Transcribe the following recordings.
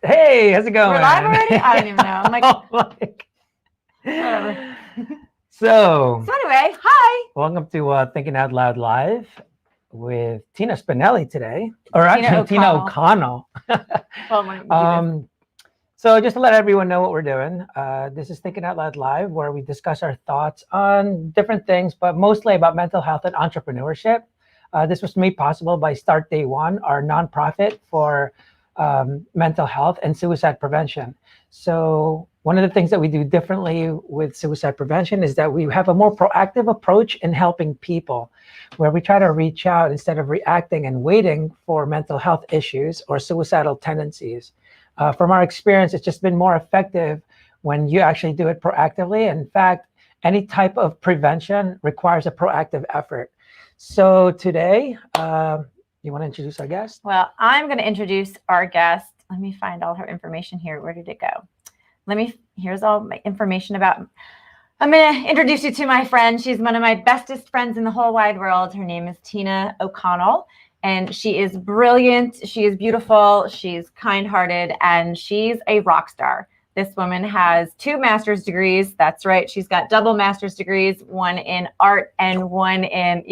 Hey, how's it going? We're live already? I don't even know. I'm like, Oh, whatever. So So anyway, hi. welcome to Thinking Out Loud Live with Tina Spinelli today, or Teena actually Tina O'Connell. Well, when you do this. So just to let everyone know what we're doing, this is Thinking Out Loud Live, where we discuss our thoughts on different things, but mostly about mental health and entrepreneurship. This was made possible by Start Day One, our nonprofit for mental health and suicide prevention. So one of the things that we do differently with suicide prevention is that we have a more proactive approach in helping people, where we try to reach out instead of reacting and waiting for mental health issues or suicidal tendencies. From our experience, it's just been more effective when you actually do it proactively. In fact, any type of prevention requires a proactive effort. So today, you want to introduce our guest? Well, I'm going to introduce our guest. Let me find all her information here. Where did it go? Here's all my information about, I'm going to introduce you to my friend. She's one of my bestest friends in the whole wide world. Her name is Teena O'Connell, and she is brilliant. She is beautiful. She's kind-hearted, and she's a rock star. This woman has 2 master's degrees. That's right. She's got double master's degrees, one in art and one in,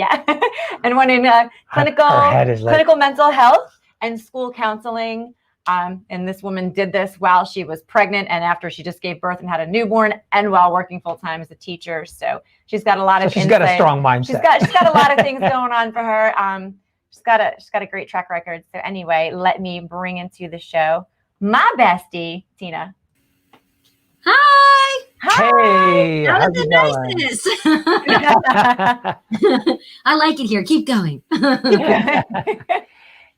and one in clinical mental health and school counseling. And this woman did this while she was pregnant and after she just gave birth and had a newborn and while working full time as a teacher. So she's got a lot of insight. Got a strong mindset. She's got a lot of things going on for her. She's got a great track record. So anyway, let me bring into the show my bestie, Teena. Hi. Hey, how's the niceness? I like it here. Keep going.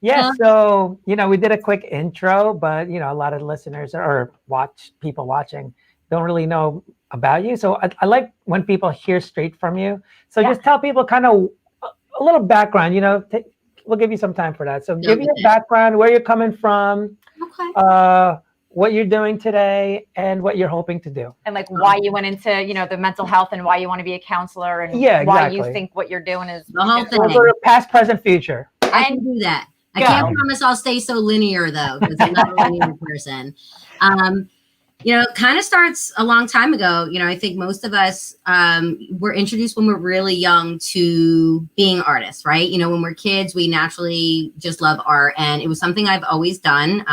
Yeah, so, we did a quick intro, but, a lot of listeners or people watching don't really know about you. So I like when people hear straight from you. So just tell people kind of a little background, we'll give you some time for that. So give your background, where you're coming from, what you're doing today, and what you're hoping to do. And like why you went into, the mental health and why you want to be a counselor and why you think what you're doing is the whole thing. Over past, present, future. I can do that. I can't promise I'll stay so linear though, because I'm not a linear person. Kind of starts a long time ago. I think most of us were introduced when we're really young to being artists, right? When we're kids, we naturally just love art. And it was something I've always done.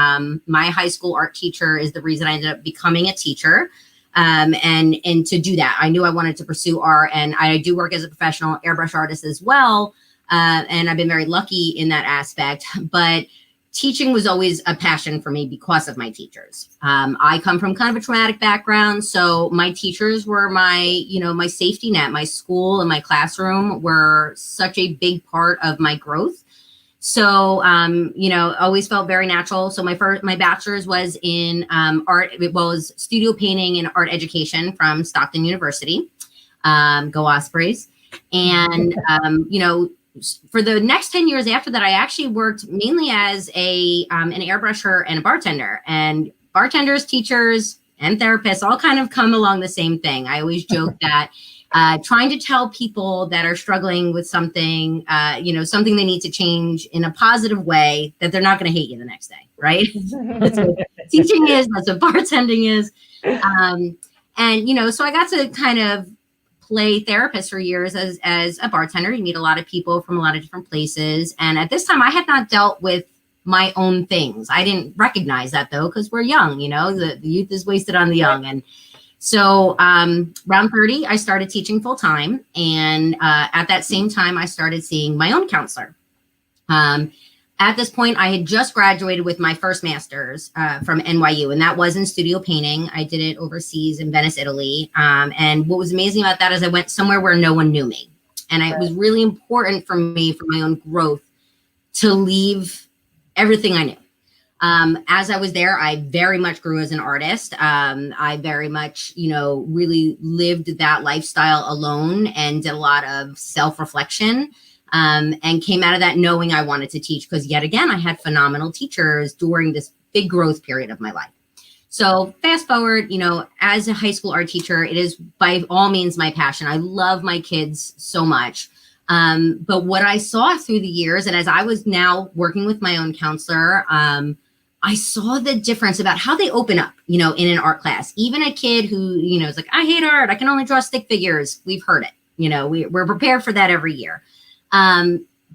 My high school art teacher is the reason I ended up becoming a teacher. And to do that, I knew I wanted to pursue art. And I do work as a professional airbrush artist as well. And I've been very lucky in that aspect. But teaching was always a passion for me because of my teachers. I come from kind of a traumatic background. So my teachers were my safety net. My school and my classroom were such a big part of my growth. So, always felt very natural. So my bachelor's was in art. It was studio painting and art education from Kean University. Go Ospreys. And, for the next 10 years after that, I actually worked mainly as an airbrusher and a bartender. And bartenders, teachers, and therapists all kind of come along the same thing. I always joke that trying to tell people that are struggling with something, something they need to change in a positive way, that they're not going to hate you the next day, right? That's what teaching is. That's what bartending is. So I got to kind of play therapist for years as a bartender. You meet a lot of people from a lot of different places. And at this time, I had not dealt with my own things. I didn't recognize that though, because we're young, the youth is wasted on the young. And so around 30, I started teaching full time. And at that same time, I started seeing my own counselor. At this point, I had just graduated with my first master's from NYU, and that was in studio painting. I did it overseas in Venice, Italy. And what was amazing about that is I went somewhere where no one knew me. And it was really important for me, for my own growth, to leave everything I knew. As I was there, I very much grew as an artist. I very much, really lived that lifestyle alone and did a lot of self-reflection. And came out of that knowing I wanted to teach, because yet again, I had phenomenal teachers during this big growth period of my life. So fast forward, as a high school art teacher, it is by all means my passion. I love my kids so much. But what I saw through the years, and as I was now working with my own counselor, I saw the difference about how they open up, you know, in an art class. Even a kid who, you know, is like, I hate art, I can only draw stick figures. We've heard it, you know, we're prepared for that every year.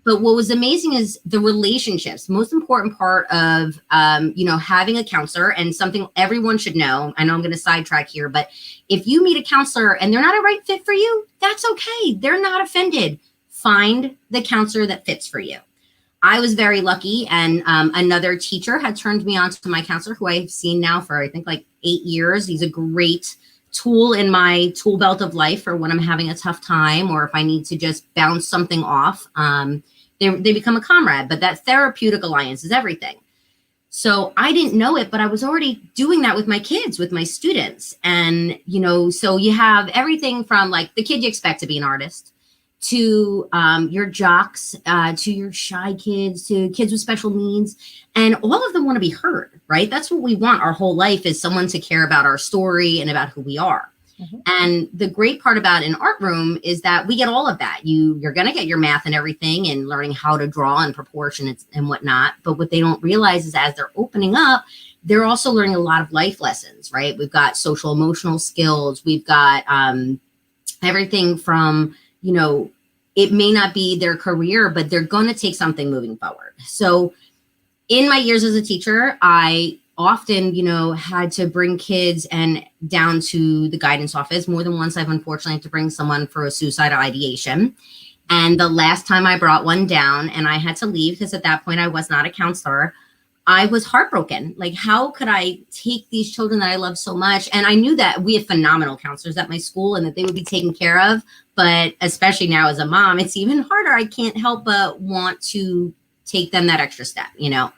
But what was amazing is the relationships. Most important part of, you know, having a counselor, and something everyone should know. I know I'm going to sidetrack here, but if you meet a counselor and they're not a right fit for you, that's okay. They're not offended. Find the counselor that fits for you. I was very lucky, and another teacher had turned me on to my counselor, who I've seen now for, I think, like 8 years. He's a great tool in my tool belt of life for when I'm having a tough time, or if I need to just bounce something off. They become a comrade, but that therapeutic alliance is everything. So I didn't know it, but I was already doing that with my kids, with my students. And, you know, so you have everything from like the kid you expect to be an artist, to your jocks, to your shy kids, to kids with special needs. And all of them want to be heard, right? That's what we want our whole life, is someone to care about our story and about who we are. Mm-hmm. And the great part about an art room is that we get all of that. You're going to get your math and everything, and learning how to draw and proportion and whatnot. But what they don't realize is, as they're opening up, they're also learning a lot of life lessons, right? We've got social emotional skills. We've got everything from, you know, it may not be their career, but they're going to take something moving forward. So in my years as a teacher, I often, you know, had to bring kids and down to the guidance office. More than once, I've unfortunately had to bring someone for a suicidal ideation. And the last time I brought one down and I had to leave, because at that point I was not a counselor, I was heartbroken. Like, how could I take these children that I love so much? And I knew that we have phenomenal counselors at my school and that they would be taken care of. But especially now as a mom, it's even harder. I can't help but want to take them that extra step, you know?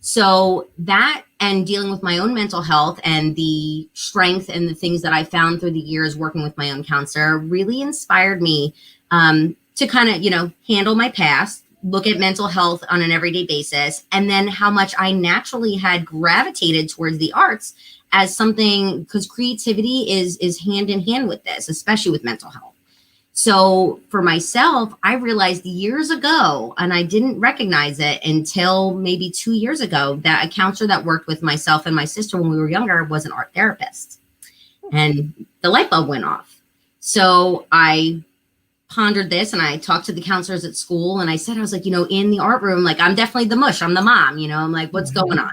So that, and dealing with my own mental health and the strength and the things that I found through the years working with my own counselor really inspired me to kind of, you know, handle my past, look at mental health on an everyday basis, and then how much I naturally had gravitated towards the arts as something, because creativity is hand in hand with this, especially with mental health. So for myself, I realized years ago, and I didn't recognize it until maybe 2 years ago, that a counselor that worked with myself and my sister when we were younger was an art therapist. And the light bulb went off. So I pondered this, and I talked to the counselors at school, and I said, I was like, you know, in the art room, like, I'm definitely the mush. I'm the mom, you know, I'm like, what's going on?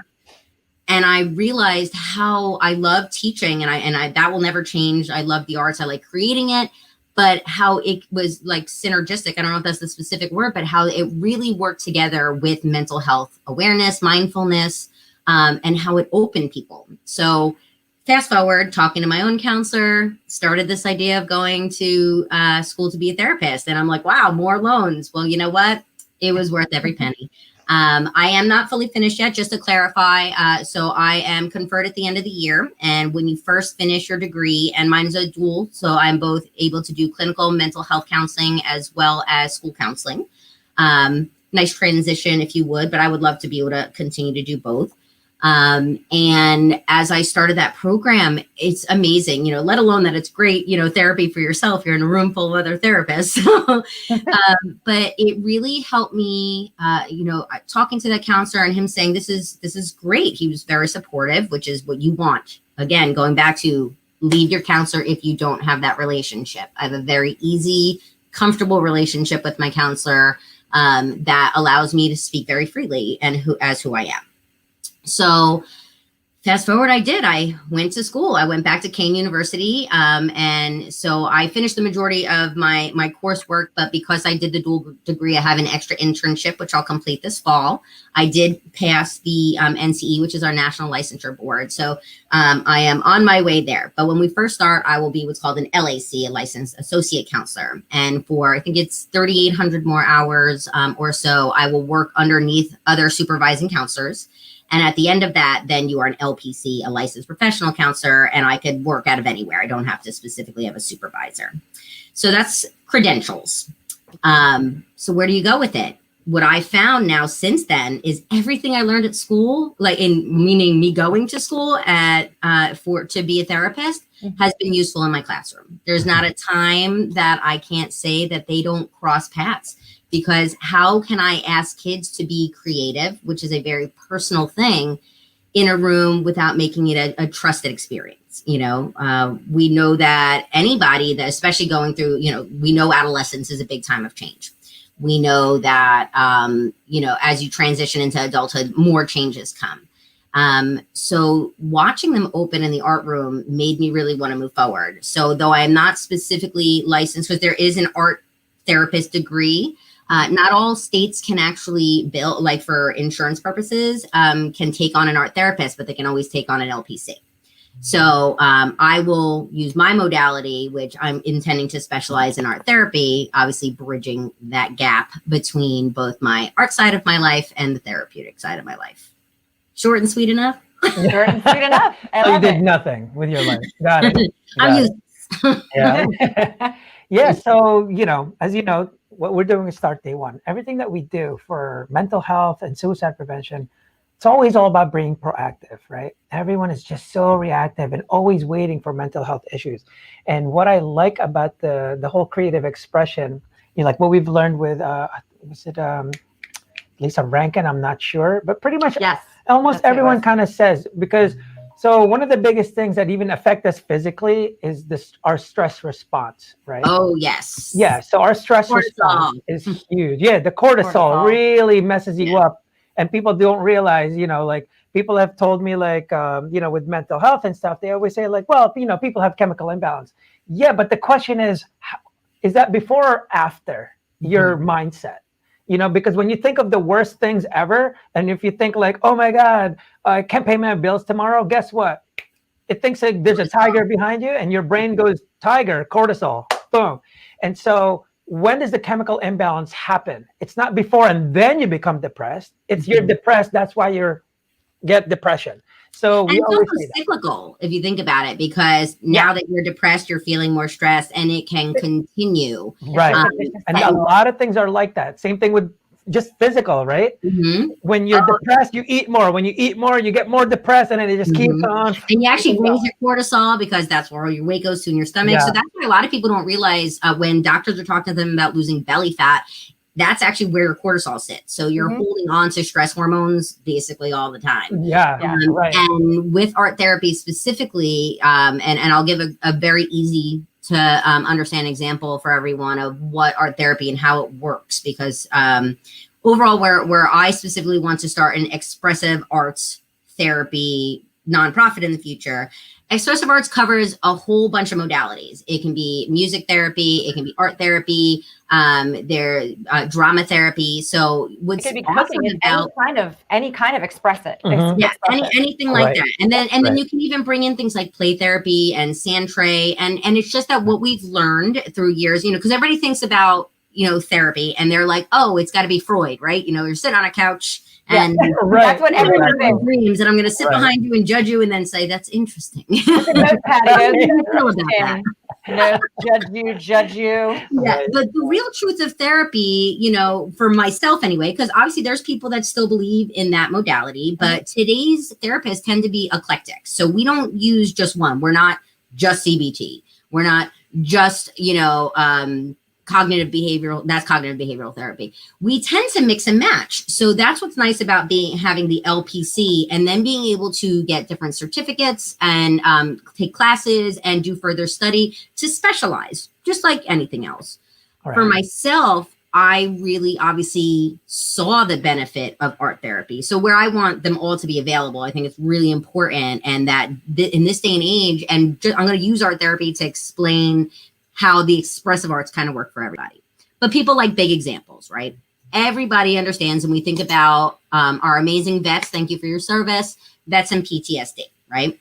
And I realized how I love teaching, and I that will never change. I love the arts. I like creating it. But how it was like synergistic, I don't know if that's the specific word, but how it really worked together with mental health awareness, mindfulness, and how it opened people. So fast forward, talking to my own counselor, started this idea of going to school to be a therapist. And I'm like, wow, more loans. Well, you know what? It was worth every penny. I am not fully finished yet, just to clarify. So I am conferred at the end of the year. And when you first finish your degree, and mine's a dual, so I'm both able to do clinical mental health counseling as well as school counseling. Nice transition, if you would, but I would love to be able to continue to do both. And as I started that program, it's amazing, you know, let alone that it's great, you know, therapy for yourself. You're in a room full of other therapists. But it really helped me, you know, talking to that counselor and him saying, this is great. He was very supportive, which is what you want. Again, going back to leave your counselor if you don't have that relationship. I have a very easy, comfortable relationship with my counselor that allows me to speak very freely and who I am. So fast forward, I went to school. I went back to Kean University. And so I finished the majority of my coursework, but because I did the dual degree, I have an extra internship, which I'll complete this fall. I did pass the NCE, which is our National Licensure Board. So I am on my way there. But when we first start, I will be what's called an LAC, a licensed associate counselor. And for, I think it's 3,800 more hours or so, I will work underneath other supervising counselors. And at the end of that, then you are an LPC, a licensed professional counselor, and I could work out of anywhere. I don't have to specifically have a supervisor. So that's credentials. So where do you go with it? What I found now since then is everything I learned at school, like meaning me going to school to be a therapist, has been useful in my classroom. There's not a time that I can't say that they don't cross paths. Because how can I ask kids to be creative, which is a very personal thing, in a room without making it a trusted experience. You know, we know that anybody that, especially going through, you know, we know adolescence is a big time of change. We know that, you know, as you transition into adulthood, more changes come. So watching them open in the art room made me really want to move forward. So though I'm not specifically licensed, because there is an art therapist degree, not all states can actually bill, like for insurance purposes, can take on an art therapist, but they can always take on an LPC. So I will use my modality, which I'm intending to specialize in art therapy, obviously bridging that gap between both my art side of my life and the therapeutic side of my life. Short and sweet enough? Short and sweet enough. So you did nothing with your life. Got it. I'm used. Yeah. Yeah. So, you know, as you know, what we're doing is Start Day One. Everything that we do for mental health and suicide prevention, it's always all about being proactive, right? Everyone is just so reactive and always waiting for mental health issues. And what I like about the whole creative expression, you know, like what we've learned with, was it Lisa Rankin? I'm not sure, but pretty much Yes. almost everyone kind of says, because so one of the biggest things that even affect us physically is our stress response, right? Oh, yes. Yeah. So our stress Cortisol. response is huge. Yeah. The cortisol really messes you up, and people don't realize, you know, like people have told me like, you know, with mental health and stuff, they always say like, well, you know, people have chemical imbalance. Yeah. But the question is that before or after your mindset? You know, because when you think of the worst things ever, and if you think like, oh my God, I can't pay my bills tomorrow, guess what? It thinks like there's a tiger behind you, and your brain goes, tiger, cortisol, boom. And so when does the chemical imbalance happen? It's not before and then you become depressed. It's you're depressed. That's why you get depression. So we and it's always also say that. cyclical if you think about it, because now that you're depressed, you're feeling more stressed, and it can continue. Right. And a lot of things are like that. Same thing with just physical, right? When you're depressed, you eat more. When you eat more, you get more depressed, and then it just keeps on. And you actually raise your cortisol, because that's where all your weight goes to in your stomach. So that's why a lot of people don't realize when doctors are talking to them about losing belly fat, that's actually where your cortisol sits. So you're holding on to stress hormones basically all the time. Right. And with art therapy specifically, and I'll give a very easy to understand example for everyone of what art therapy and how it works, because overall where I specifically want to start an expressive arts therapy nonprofit in the future. Expressive arts covers a whole bunch of modalities. It can be music therapy, it can be art therapy, drama therapy. So what's awesome about any kind of expressive. Anything like that. And then you can even bring in things like play therapy and sand tray. And it's just that what we've learned through years, you know, because everybody thinks about, you know, therapy and they're like, oh, it's got to be Freud, right? You know, you're sitting on a couch and that's what everyone thinks. Dreams, and I'm going to sit behind you and judge you and then say, that's interesting. No, judge you. Yeah, but the real truth of therapy, you know, for myself anyway, because obviously there's people that still believe in that modality, but today's therapists tend to be eclectic. So we don't use just one. We're not just CBT. We're not just, you know, cognitive behavioral therapy. We tend to mix and match. So that's what's nice about having the LPC and then being able to get different certificates and take classes and do further study to specialize, just like anything else. Right. For myself, I really obviously saw the benefit of art therapy. So where I want them all to be available, I think it's really important. And that in this day and age, and I'm going to use art therapy to explain how the expressive arts kind of work for everybody. But people like big examples, right? Everybody understands when we think about our amazing vets, thank you for your service, vets and PTSD, right?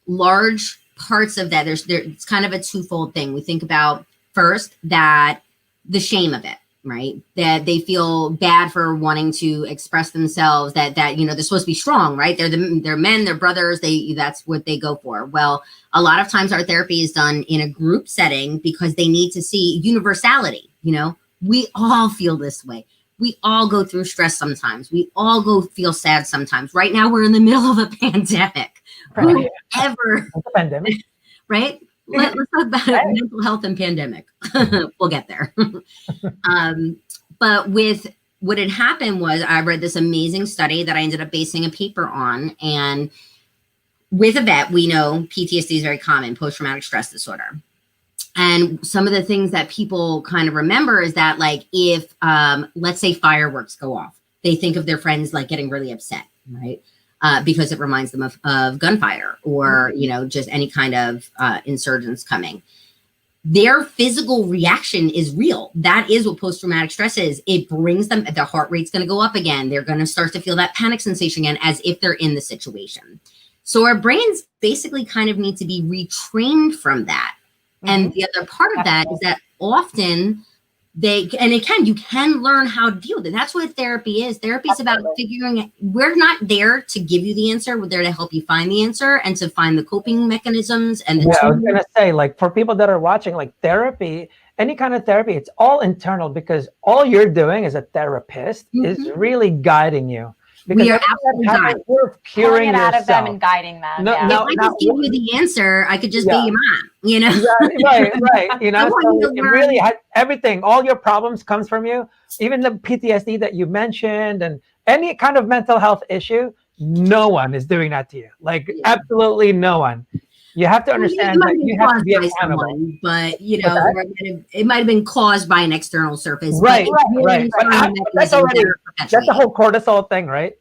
Large parts of that, it's kind of a twofold thing. We think about first that the shame of it, right? That they feel bad for wanting to express themselves, that you know, they're supposed to be strong, right? They're men, they're brothers, that's what they go for. Well, a lot of times our therapy is done in a group setting because they need to see universality. You know, we all feel this way. We all go through stress sometimes. We all feel sad sometimes. Right now we're in the middle of a pandemic. Right. Pandemic, right? Let's talk about mental health and pandemic. We'll get there. But with what had happened was I read this amazing study that I ended up basing a paper on. And with a vet, we know PTSD is very common, post-traumatic stress disorder. And some of the things that people kind of remember is that, like, if, let's say fireworks go off, they think of their friends like getting really upset, right? Because it reminds them of gunfire or, you know, just any kind of insurgents coming. Their physical reaction is real. That is what post-traumatic stress is. It brings them, their heart rate's going to go up again. They're going to start to feel that panic sensation again, as if they're in the situation. So our brains basically kind of need to be retrained from that. Mm-hmm. And the other part of that is that often you can learn how to deal with it. That's what therapy is. Therapy is about figuring it. We're not there to give you the answer. We're there to help you find the answer and to find the coping mechanisms. And I was going to say, like, for people that are watching, like, therapy, any kind of therapy, it's all internal, because all you're doing as a therapist is really guiding you. Because we are absolutely we're curing it out yourself. of them and guiding them. No, yeah. no, if I just give you the answer, I could just be your mom, you know? Right. You know, so it really had everything. All your problems comes from you. Even the PTSD that you mentioned and any kind of mental health issue, no one is doing that to you. Like, absolutely no one. You have to understand that you have to be accountable. Someone, but, you know, it might have been caused by an external surface. Right. But that's the whole cortisol thing, right?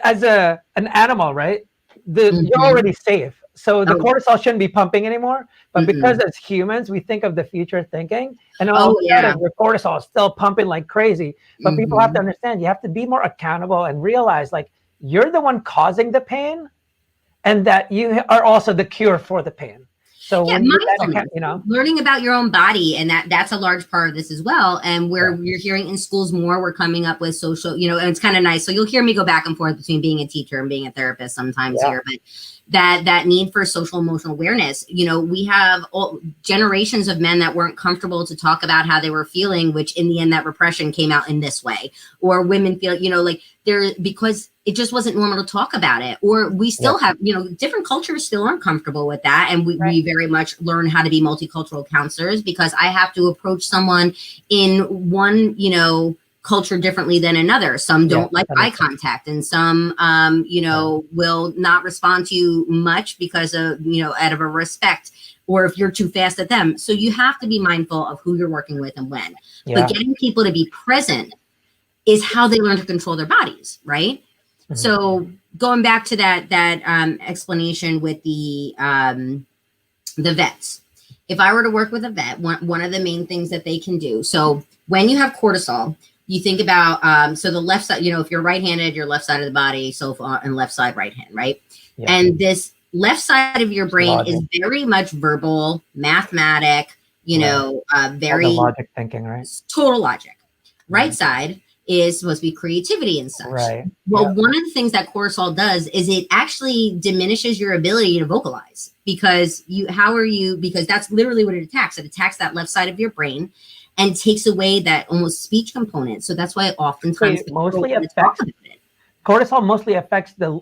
As an animal, right? You're already safe. So the cortisol shouldn't be pumping anymore. But because as humans, we think of the future thinking, and all of a sudden your cortisol is still pumping like crazy. But people have to understand, you have to be more accountable and realize, like, you're the one causing the pain, and that you are also the cure for the pain. So when learning about your own body, and that's a large part of this as well. And where you're hearing in schools more, we're coming up with social, you know, and it's kind of nice. So you'll hear me go back and forth between being a teacher and being a therapist sometimes here, but that need for social emotional awareness. You know, we have generations of men that weren't comfortable to talk about how they were feeling, which in the end, that repression came out in this way. Or women feel, you know, like because it just wasn't normal to talk about it. Or we still have, you know, different cultures still aren't comfortable with that. And we very much learn how to be multicultural counselors, because I have to approach someone in one, you know, culture differently than another. Some don't like eye contact, and some, you know, will not respond to you much because of, you know, out of a respect, or if you're too fast at them. So you have to be mindful of who you're working with and when. But getting people to be present is how they learn to control their bodies, right? So going back to that explanation with the vets, if I were to work with a vet, one of the main things that they can do. So when you have cortisol, you think about, so the left side, you know, if you're right-handed, your left side of the body, so and left side, right hand, right? Yeah. And this left side of your brain is very much verbal, mathematic, you know, very logic thinking, right? Total logic. Right side is supposed to be creativity and such. Right. Well, one of the things that cortisol does is it actually diminishes your ability to vocalize, because because that's literally what it attacks. It attacks that left side of your brain and takes away that almost speech component. So that's why oftentimes cortisol mostly affects the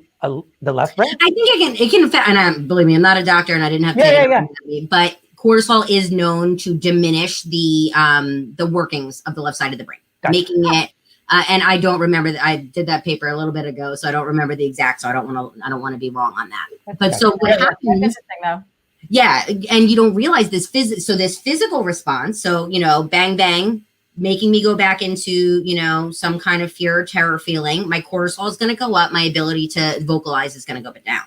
left brain. I think it can affect, and believe me, I'm not a doctor and I didn't have to but cortisol is known to diminish the workings of the left side of the brain, making it. And I don't remember that I did that paper a little bit ago, so I don't remember the exact. So I don't want to be wrong on that. But so what happens? Yeah, and you don't realize this this physical response. So, you know, bang bang, making me go back into, you know, some kind of fear or terror feeling. My cortisol is going to go up. My ability to vocalize is going to go down.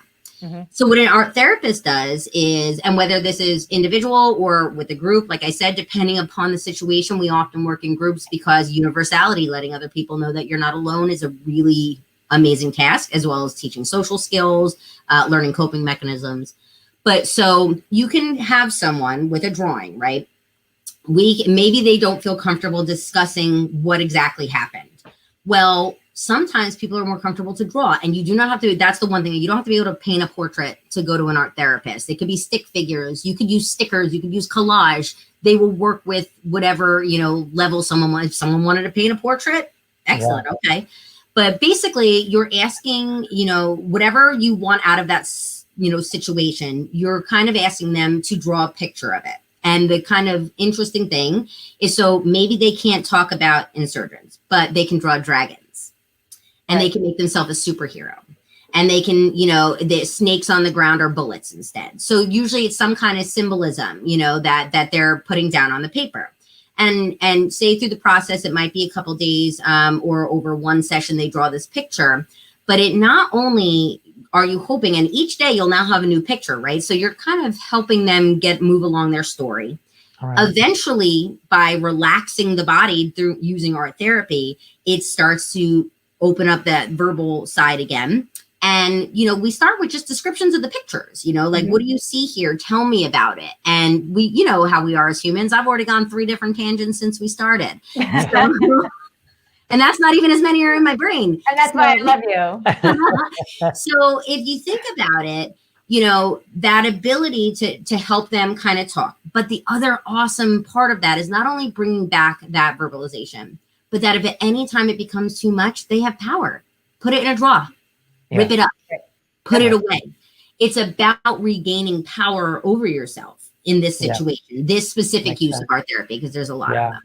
So what an art therapist does is, and whether this is individual or with a group, like I said, depending upon the situation, we often work in groups, because universality, letting other people know that you're not alone, is a really amazing task, as well as teaching social skills, learning coping mechanisms. But so you can have someone with a drawing, right? Maybe they don't feel comfortable discussing what exactly happened. Well, sometimes people are more comfortable to draw, and you do not have to. That's the one thing, you don't have to be able to paint a portrait to go to an art therapist. It could be stick figures. You could use stickers. You could use collage. They will work with whatever, you know, level someone wants. If someone wanted to paint a portrait, excellent. Yeah. Okay. But basically you're asking, you know, whatever you want out of that, you know, situation, you're kind of asking them to draw a picture of it. And the kind of interesting thing is, so maybe they can't talk about insurgents, but they can draw dragons, and they can make themselves a superhero. And they can, the snakes on the ground are bullets instead. So usually it's some kind of symbolism, that they're putting down on the paper. And say through the process, it might be a couple days or over one session, they draw this picture. But it not only are you hoping, and each day you'll now have a new picture, right? So you're kind of helping them move along their story. Right. Eventually, by relaxing the body through using art therapy, it starts to open up that verbal side again. And, we start with just descriptions of the pictures, what do you see here? Tell me about it. And we, how we are as humans. I've already gone 3 different tangents since we started. And that's not even as many are in my brain. And that's why I love you. So if you think about it, that ability to help them kind of talk. But the other awesome part of that is not only bringing back that verbalization, but that if at any time it becomes too much, they have power. Put it in a drawer. Rip it up, put it away. It's about regaining power over yourself in this situation, this specific use of art therapy, because there's a lot of them.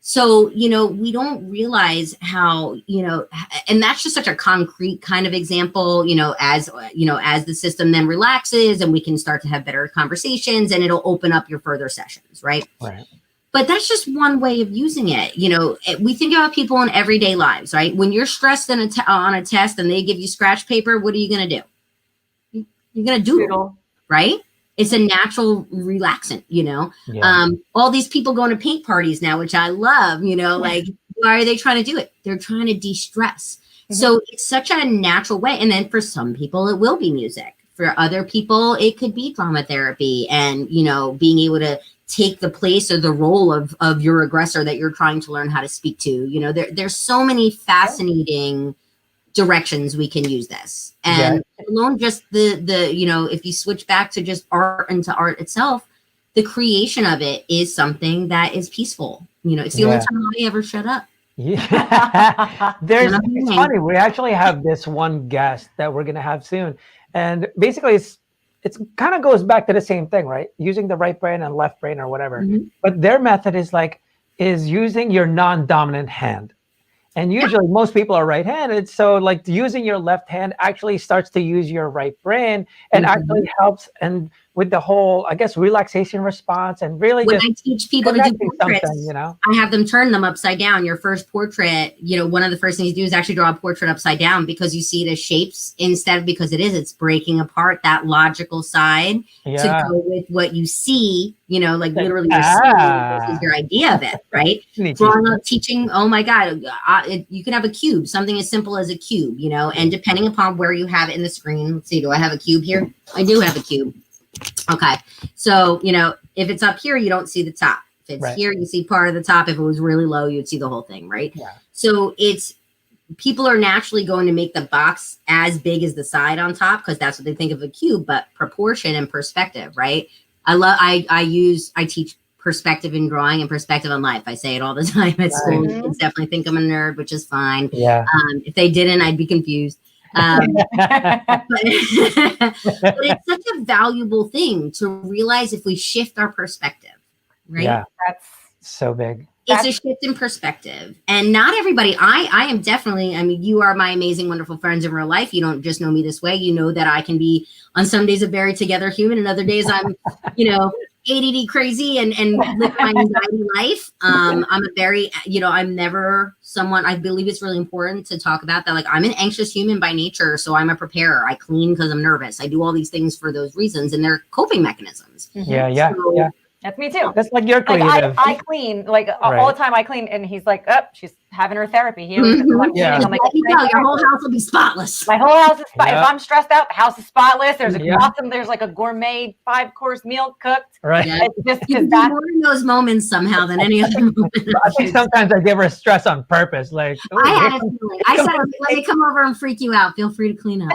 So, we don't realize how, and that's just such a concrete kind of example, as the system then relaxes and we can start to have better conversations, and it'll open up your further sessions, right? Right. But that's just one way of using it. We think about people in everyday lives, right? When you're stressed on a test and they give you scratch paper, what are you going to do? You're going to doodle, right? It's a natural relaxant, all these people going to paint parties now, which I love, like, why are they trying to do it? They're trying to de-stress. Mm-hmm. So it's such a natural way. And then for some people, it will be music. For other people, it could be drama therapy and, being able to take the place or the role of your aggressor that you're trying to learn how to speak to. There's so many fascinating directions we can use this. And alone just the if you switch back to just art and to art itself, the creation of it is something that is peaceful. It's the only time I ever shut up. Yeah. It's funny. We actually have this one guest that we're going to have soon. And basically it's kind of goes back to the same thing, right? Using the right brain and left brain or whatever. Mm-hmm. But their method is using your non-dominant hand. And usually most people are right-handed. So using your left hand actually starts to use your right brain and actually helps and with the whole, I guess, relaxation response and really when just I teach people to do portraits, I have them turn them upside down. Your first portrait, one of the first things you do is actually draw a portrait upside down because you see it as shapes instead of because it's breaking apart that logical side to go with what you see, literally you're seeing versus your idea of it, right? Drawing up, teaching, oh my God, you can have a cube, something as simple as a cube, and depending upon where you have it in the screen, let's see, do I have a cube here? I do have a cube. Okay. So, if it's up here, you don't see the top. If it's here, you see part of the top. If it was really low, you'd see the whole thing, right? Yeah. So people are naturally going to make the box as big as the side on top because that's what they think of a cube, but proportion and perspective, right? I teach perspective in drawing and perspective in life. I say it all the time at school. Kids definitely think I'm a nerd, which is fine. Yeah. If they didn't, I'd be confused. But it's such a valuable thing to realize if we shift our perspective, right? Yeah, that's so big. It's a shift in perspective. And not everybody, I am definitely, you are my amazing, wonderful friends in real life. You don't just know me this way. You know that I can be on some days a very together human and other days I'm, ADD crazy and live my anxiety life. I'm a very, I'm never someone, I believe it's really important to talk about that. I'm an anxious human by nature. So I'm a preparer. I clean because I'm nervous. I do all these things for those reasons and they're coping mechanisms. Mm-hmm. Yeah. That's me too. That's your creative. I clean all the time. I clean, and he's like, "Oh, she's having her therapy." He always I'm I'm like, your whole house will be spotless. My whole house is spotless. If I'm stressed out, the house is spotless. There's there's a gourmet 5-course meal cooked. Right. It's just because that's more in those moments somehow than any other moment. I think sometimes I give her stress on purpose. I had a feeling. I said, let me come over and freak you out. Feel free to clean up.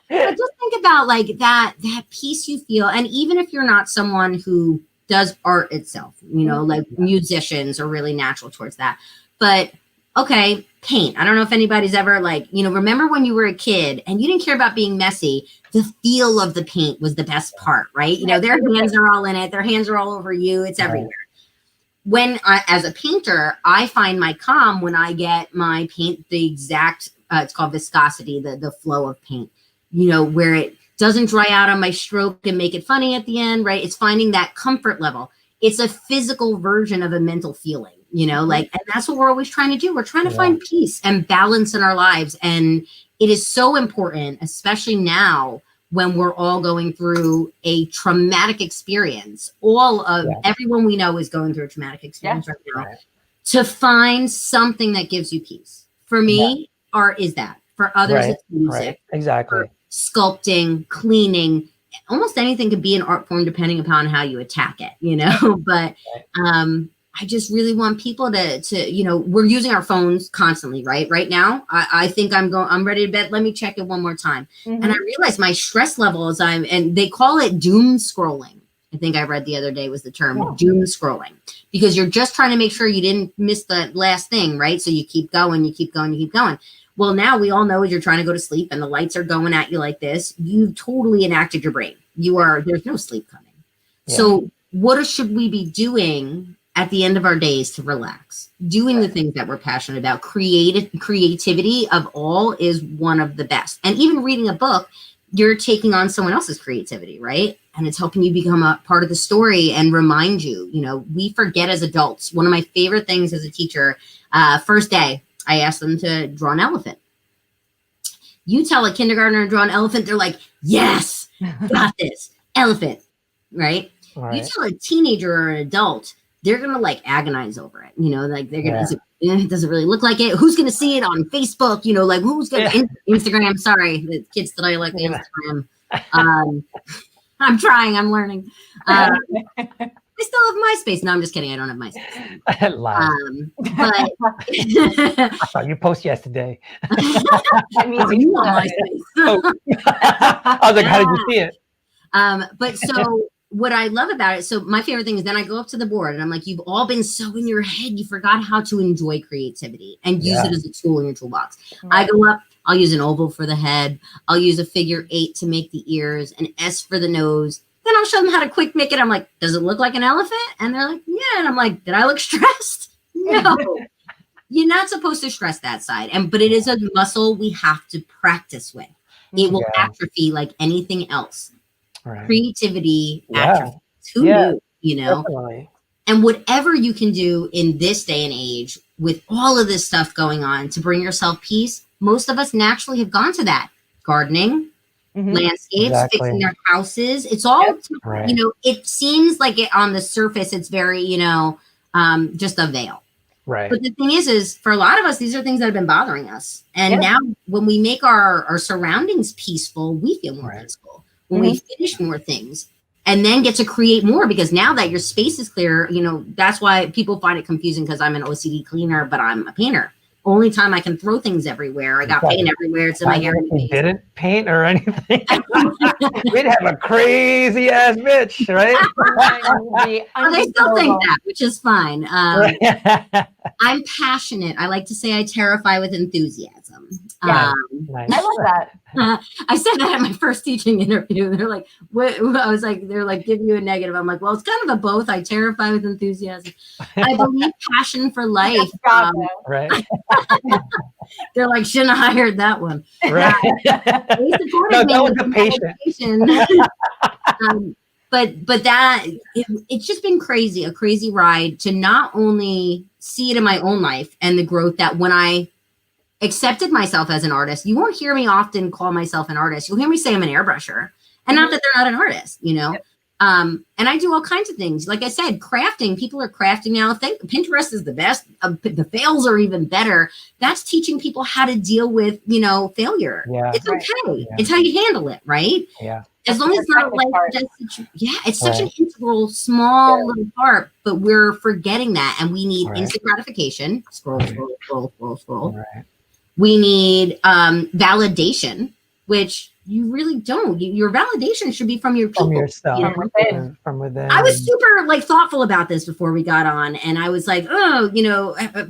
But just think about that peace you feel. And even if you're not someone who does art itself, musicians are really natural towards that. But okay, paint. I don't know if anybody's ever like, remember when you were a kid and you didn't care about being messy. The feel of the paint was the best part, right? Their hands are all in it. Their hands are all over you. It's everywhere. When as a painter, I find my calm when I get my paint the exact, it's called viscosity, the flow of paint, where it doesn't dry out on my stroke and make it funny at the end, right? It's finding that comfort level. It's a physical version of a mental feeling, and that's what we're always trying to do. We're trying to find peace and balance in our lives. And it is so important, especially now when we're all going through a traumatic experience. Everyone we know is going through a traumatic experience right now. To find something that gives you peace. For me, art is that. For others, it's music. Exactly. Sculpting, cleaning, almost anything could be an art form depending upon how you attack it, but I just really want people to we're using our phones constantly, right now. I think I'm ready to bed. Let me check it one more time. And I realized my stress levels, and they call it doom scrolling. I think I read the other day was the term doom scrolling, because you're just trying to make sure you didn't miss the last thing, right? So you keep going, you keep going, you keep going. Well, now we all know as you're trying to go to sleep and the lights are going at you like this, you've totally enacted your brain. There's no sleep coming. Yeah. So what should we be doing at the end of our days to relax? Doing the things that we're passionate about. Creativity of all is one of the best. And even reading a book, you're taking on someone else's creativity, right? And it's helping you become a part of the story and remind you, we forget as adults. One of my favorite things as a teacher, first day, I asked them to draw an elephant. You tell a kindergartner to draw an elephant, they're like, yes, got this, elephant, right? You tell a teenager or an adult, they're going to agonize over it. They're going to, it doesn't really look like it. Who's going to see it on Facebook? Who's going to Instagram? Sorry, the kids that I like the Instagram. I'm trying, I'm learning. I still have MySpace. No, I'm just kidding. I don't have MySpace. But I saw you post yesterday. You on MySpace. I was like, how did you see it? But so what I love about it, so my favorite thing is then I go up to the board and I'm like, you've all been so in your head, you forgot how to enjoy creativity and use it as a tool in your toolbox. I go up, I'll use an oval for the head. I'll use a figure 8 to make the ears, an S for the nose. Then I'll show them how to quick make it. I'm like, does it look like an elephant? And they're like, yeah. And I'm like, did I look stressed? No. You're not supposed to stress that side. But it is a muscle we have to practice with. It will atrophy like anything else. Right. Creativity atrophies. Who knew? Definitely. And whatever you can do in this day and age with all of this stuff going on to bring yourself peace, most of us naturally have gone to that. Gardening, landscapes, fixing their houses. It's all, it seems like it on the surface, it's very, just a veil. Right. But the thing is for a lot of us, these are things that have been bothering us. And now when we make our surroundings peaceful, we feel more peaceful. When we finish more things and then get to create more, because now that your space is clear, that's why people find it confusing, because I'm an OCD cleaner, but I'm a painter. Only time I can throw things everywhere. I got paint everywhere. It's in my hair. You didn't paint or anything. We'd have a crazy ass bitch, right? They still think that, which is fine. I'm passionate. I like to say I terrify with enthusiasm. Nice. I love that. I said that at my first teaching interview. They're like, what? I was like, they're like, give you a negative. I'm like, well, it's kind of a both. I terrify with enthusiasm. I believe passion for life. Right. They're like, shouldn't have hired that one. Right. No, that was the patient. But that it's just been crazy, a crazy ride to not only see it in my own life and the growth that when I accepted myself as an artist, you won't hear me often call myself an artist. You'll hear me say I'm an airbrusher, and not that they're not an artist, and I do all kinds of things. Like I said, crafting, people are crafting now. Think Pinterest is the best. The fails are even better. That's teaching people how to deal with, failure. Yeah. It's okay. Yeah. It's how you handle it, right? Yeah. As long as it's not like, it's such an integral, small little part, but we're forgetting that. And we need instant gratification. Scroll. Right. We need validation, which you really don't. Your validation should be from your people. From yourself, From within. from within. I was super like thoughtful about this before we got on, and I was like, oh,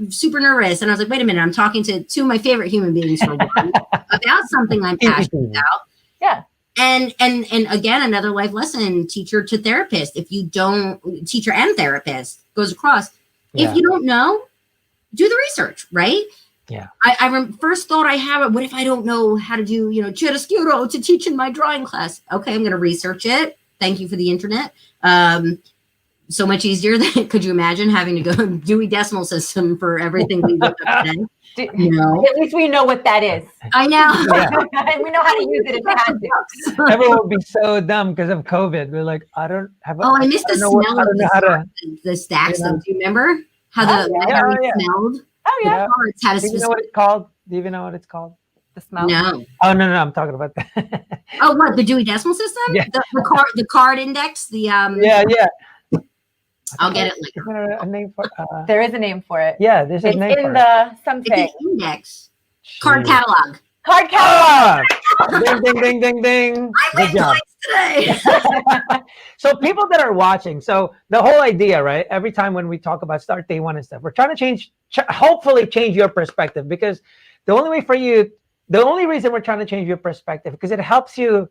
super nervous. And I was like, wait a minute, I'm talking to two of my favorite human beings for one about something I'm passionate about. Yeah. And again, another life lesson, teacher to therapist. If you don't, teacher and therapist goes across. Yeah. If you don't know, do the research, right? Yeah. I first thought I have it. What if I don't know how to do, chiaroscuro to teach in my drawing class? Okay, I'm going to research it. Thank you for the internet. So much easier than, could you imagine having to go Dewey Decimal System for everything we looked up today? No. At least we know what that is. I know. Yeah. And we know how to use it if we had to. Everyone would be so dumb because of COVID. We're like, I don't have. I miss the smell I of don't know how to. the stacks. Though. Do you remember how the yeah. leather smelled? Oh, yeah. Cards had a Do you know what it's called? Do you even know what it's called? The smell. No. Oh no, I'm talking about that. Oh, what, the Dewey Decimal System? Yeah. The card index. The Yeah. I'll get it later. Is there a name for? There is a name for it. Yeah, there's a It's name in for the It's something. an index. Card catalog. Card catalog. Ah! Ding ding ding ding ding. I Good job. today. So people that are watching, so the whole idea, right? Every time when we talk about start day one and stuff, we're trying to hopefully change your perspective, because the only reason we're trying to change your perspective, because it helps you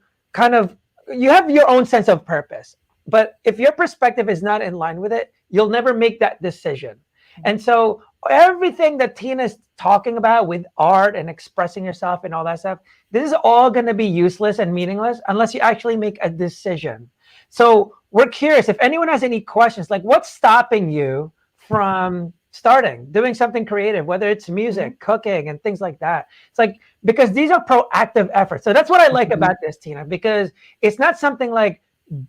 you have your own sense of purpose. But if your perspective is not in line with it, you'll never make that decision. And so everything that Teena's talking about with art and expressing yourself and all that stuff, this is all going to be useless and meaningless unless you actually make a decision. So we're curious if anyone has any questions, like what's stopping you from doing something creative, whether it's music, cooking, and things like that. It's like, because these are proactive efforts. So that's what I like about this, Teena, because it's not something like,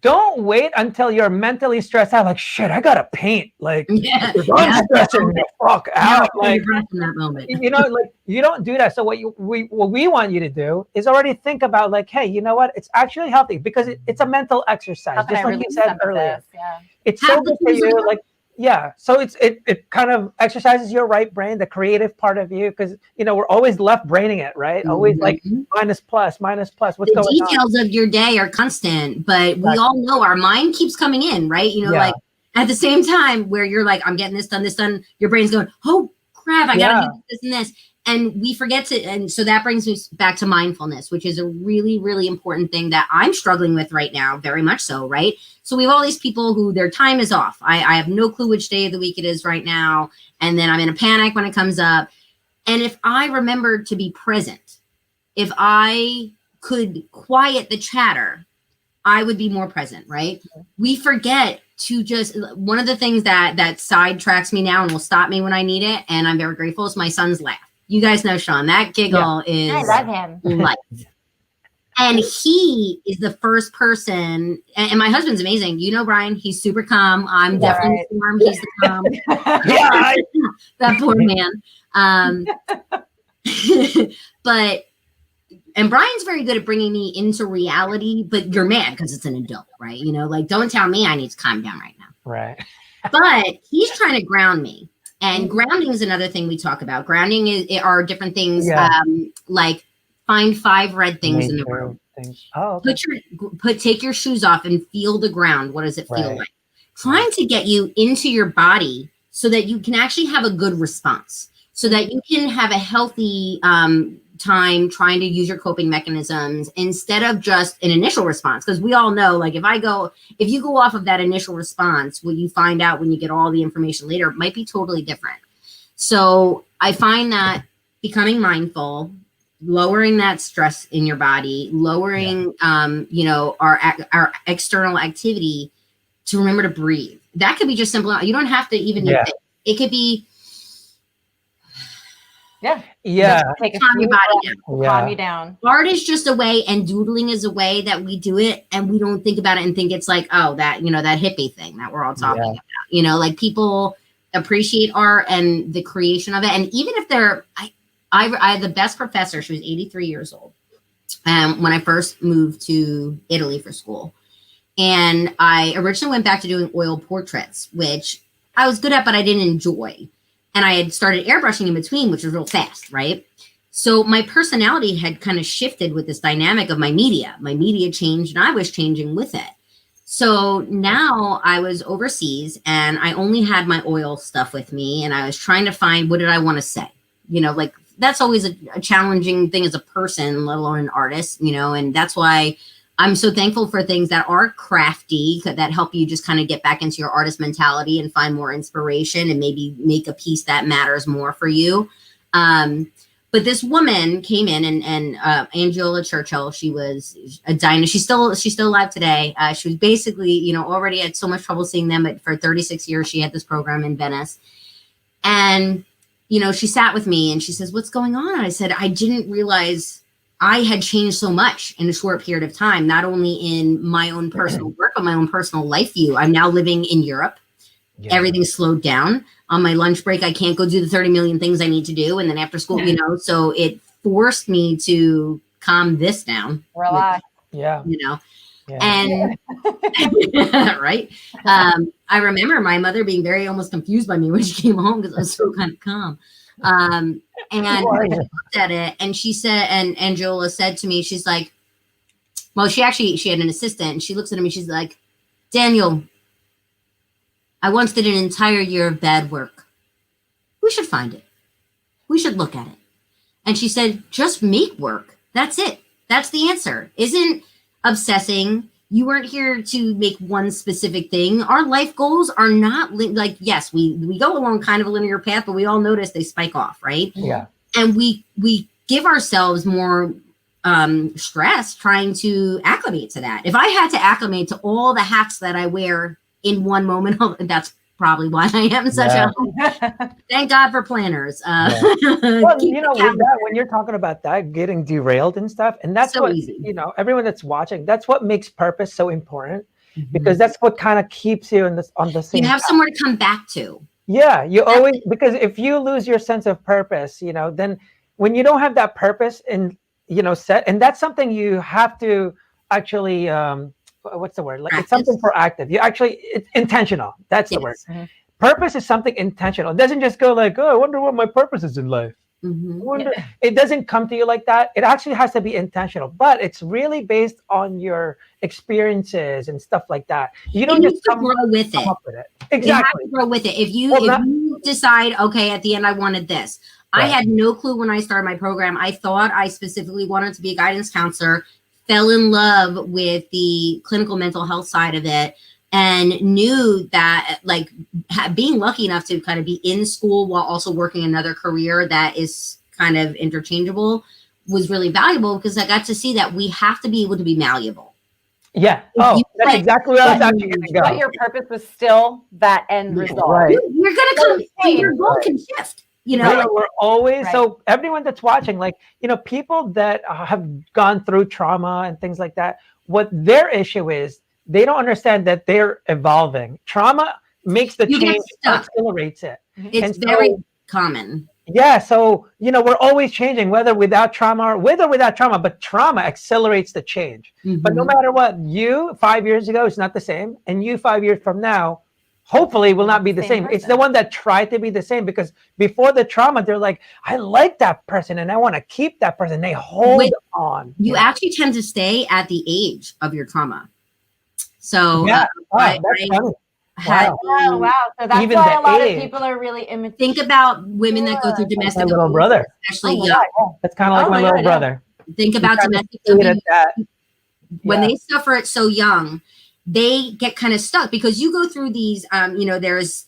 don't wait until you're mentally stressed out. Like, shit, I gotta paint. Like, I'm stressing the fuck out. Like, in that moment. like you don't do that. So what we want you to do is already think about, like, hey, you know what? It's actually healthy because it's a mental exercise. How can Just I like you release said some of earlier. this? Yeah. It's so good for you. Like, yeah. So it kind of exercises your right brain, the creative part of you, because we're always left braining it, right? Always like minus plus. What's going on? The details of your day are constant, but we all know our mind keeps coming in, right? Like at the same time where you're like, I'm getting this done, your brain's going, oh crap, I gotta do this and this. And we forget to, and so that brings me back to mindfulness, which is a really, really important thing that I'm struggling with right now, very much so, right? So we have all these people who their time is off. I have no clue which day of the week it is right now. And then I'm in a panic when it comes up. And if I remembered to be present, if I could quiet the chatter, I would be more present, right? We forget to just, one of the things that sidetracks me now and will stop me when I need it, and I'm very grateful, is my son's laugh. You guys know Sean, that giggle is I love him. life. And he is the first person, and my husband's amazing. Brian, he's super calm. I'm definitely the storm. He's the calm. That poor man. And Brian's very good at bringing me into reality, but you're mad because it's an adult, right? Like, don't tell me I need to calm down right now. Right. But he's trying to ground me. And grounding is another thing we talk about. Grounding are different things, like find 5 red things in the room. Oh, okay. Take your shoes off and feel the ground. What does it feel like? Trying to get you into your body so that you can actually have a good response, so that you can have a healthy time trying to use your coping mechanisms instead of just an initial response. Because we all know, like, if you go off of that initial response, what you find out when you get all the information later might be totally different. So I find that becoming mindful, lowering that stress in your body, lowering our external activity, to remember to breathe. That could be just simple. You don't have to even need it. It could be calm your body down. Calm you down. Art is just a way, and doodling is a way that we do it, and we don't think about it and think it's like, oh, that that hippie thing that we're all talking about. Like, people appreciate art and the creation of it, and even if they're, I had the best professor. She was 83 years old when I first moved to Italy for school, and I originally went back to doing oil portraits, which I was good at, but I didn't enjoy. And I had started airbrushing in between, which was real fast, right? So my personality had kind of shifted with this dynamic of my media. My media changed and I was changing with it. So now I was overseas and I only had my oil stuff with me, and I was trying to find, what did I want to say? You know, like that's always a challenging thing as a person, let alone an artist, you know, and that's why I'm so thankful for things that are crafty, that help you just kind of get back into your artist mentality and find more inspiration and maybe make a piece that matters more for you. But this woman came in, and Angela Churchill, she was a dynamo. She's still alive today. She was basically, you know, already had so much trouble seeing them, but for 36 years, she had this program in Venice. And, you know, she sat with me and she says, "What's going on?" And I said, "I didn't realize I had changed so much in a short period of time, not only in my own personal work, but my own personal life view. I'm now living in Europe. Yeah. Everything's slowed down. On my lunch break, I can't go do the 30 million things I need to do. And then after school, you know, so it forced me to calm this down. Relax. Yeah. You know, and right. I remember my mother being very almost confused by me when she came home because I was so kind of calm. And I looked at it, and she said, and Angela said to me, she's like, well, she had an assistant, and she looks at me, she's like, "Daniel, I once did an entire year of bad work. We should find it. We should look at it." And she said, "Just make work. That's it. That's the answer. Isn't obsessing. You weren't here to make one specific thing. Our life goals are not like, yes, we go along kind of a linear path, but we all notice they spike off, right? Yeah. And we give ourselves more stress trying to acclimate to that. If I had to acclimate to all the hats that I wear in one moment, that's probably why I am such a thank God for planners. Well, you know, with that, when you're talking about that, getting derailed and stuff, and that's so what easy. You know, everyone that's watching, that's what makes purpose so important, because that's what kind of keeps you on the same. You have somewhere to come back to. Yeah, you always, because if you lose your sense of purpose, you know, then when you don't have that purpose and, you know, set, and that's something you have to actually what's the word? Like practice. It's something proactive. It's intentional. That's the word. Mm-hmm. Purpose is something intentional. It doesn't just go like, "Oh, I wonder what my purpose is in life." It doesn't come to you like that. It actually has to be intentional, but it's really based on your experiences and stuff like that. You don't just grow with it. Up with it. Exactly. You have to grow with it. If you decide, okay, at the end I wanted this. Right. I had no clue when I started my program. I thought I specifically wanted to be a guidance counselor. Fell in love with the clinical mental health side of it, and knew that, like, being lucky enough to kind of be in school while also working another career that is kind of interchangeable was really valuable, because I got to see that we have to be able to be malleable. Yeah. Oh, that's exactly where I was actually going to go. But your purpose was still that end result. Right. You're going to come, your goal can shift. You know, we're always, so everyone that's watching, like, you know, people that have gone through trauma and things like that, what their issue is, they don't understand that they're evolving. Trauma makes the change, accelerates it. It's very common. Yeah. So, you know, we're always changing, whether without trauma or with or without trauma, but trauma accelerates the change. But no matter what, you 5 years ago is not the same. And you 5 years from now, hopefully will not be the same. It's the one that tried to be the same, because before the trauma, they're like, "I like that person and I want to keep that person." They hold on. You actually tend to stay at the age of your trauma. So that's funny. Wow. So that's even why a lot of people are really imitating. Think about women that go through domestic abuse, little brother, especially young. That's kind of like my little brother. Think about domestic abuse. When they suffer it so young, they get kind of stuck, because you go through these, you know, there's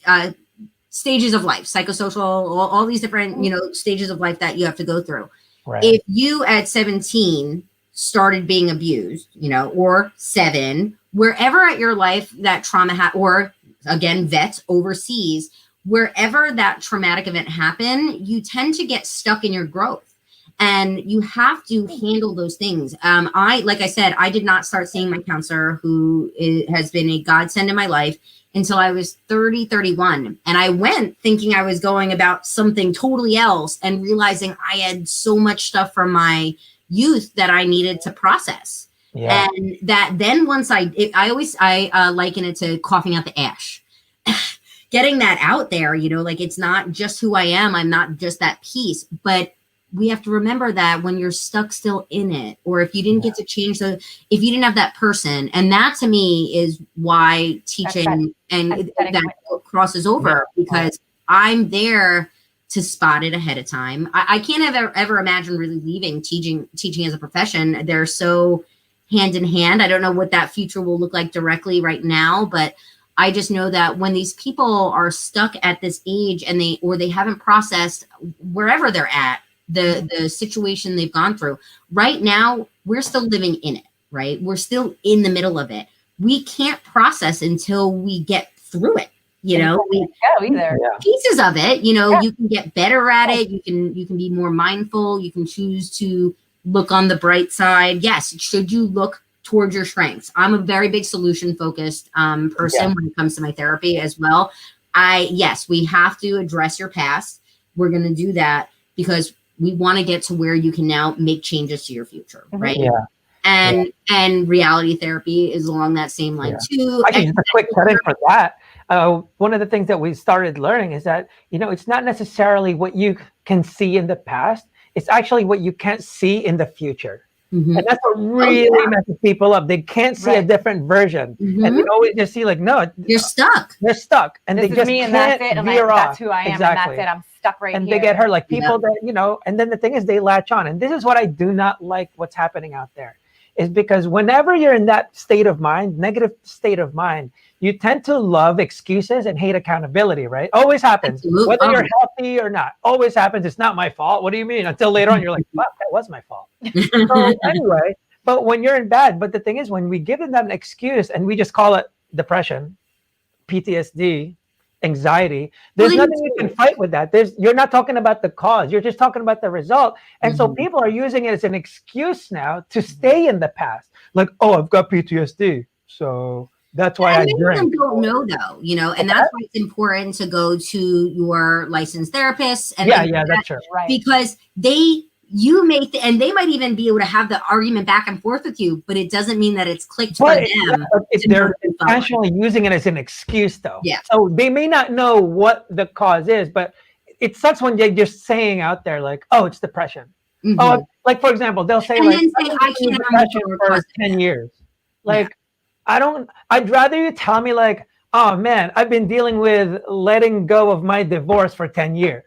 stages of life, psychosocial, all these different, you know, stages of life that you have to go through. Right. If you at 17 started being abused, you know, or 7, wherever at your life that trauma or again, vets overseas, wherever that traumatic event happened, you tend to get stuck in your growth. And you have to handle those things. Like I said, I did not start seeing my counselor, who has been a godsend in my life, until I was 31. And I went thinking I was going about something totally else, and realizing I had so much stuff from my youth that I needed to process. Yeah. And that then once I liken it to coughing out the ash. Getting that out there, you know, like, it's not just who I am. I'm not just that piece, but we have to remember that when you're stuck still in it, or if you didn't get to change if you didn't have that person, and that to me is why teaching and that crosses over, because I'm there to spot it ahead of time. I can't ever imagine really leaving teaching as a profession. They're so hand in hand. I don't know what that future will look like directly right now, but I just know that when these people are stuck at this age and they haven't processed wherever they're at, the situation they've gone through right now, we're still living in it, right? We're still in the middle of it. We can't process until we get through it. You know, pieces of it, you know, you can get better at it. You can be more mindful. You can choose to look on the bright side. Yes. Should you look towards your strengths? I'm a very big solution focused person when it comes to my therapy as well. Yes, we have to address your past. We're going to do that because we want to get to where you can now make changes to your future. Right. Yeah. And reality therapy is along that same line too. I just a quick cutting for that. One of the things that we started learning is that, you know, it's not necessarily what you can see in the past. It's actually what you can't see in the future. And that's what really messes people up. They can't see a different version. And they always just see like, no, you're stuck. They're stuck. And this they just me and can't that's it. veer off. That's who I am. Exactly. And that's it. I'm stuck right and here. they get hurt. Like people that, you know, and then the thing is they latch on. And this is what I do not like what's happening out there, is because whenever you're in that state of mind, negative state of mind, you tend to love excuses and hate accountability, right? Always happens. Absolutely. Whether you're healthy or not, always happens. It's not my fault. What do you mean? Until later on, you're like, fuck, that was my fault. So anyway, but when you're in bed, but the thing is, when we give them an excuse and we just call it depression, PTSD, anxiety, there's nothing you can fight with that. You're not talking about the cause. You're just talking about the result. And so people are using it as an excuse now to stay in the past. Like, oh, I've got PTSD. So that's why I drink. Don't know though, you know, and that's why it's important to go to your licensed therapist. And that's true. Right. Because they might even be able to have the argument back and forth with you, but it doesn't mean that it's clicked for them. If they're intentionally using it as an excuse though. Yeah. So they may not know what the cause is, but it sucks when they're just saying out there like, oh, it's depression. Oh, like for example, they'll say like, I can't depression for 10 years. Like, I'd rather you tell me like, oh man, I've been dealing with letting go of my divorce for 10 years.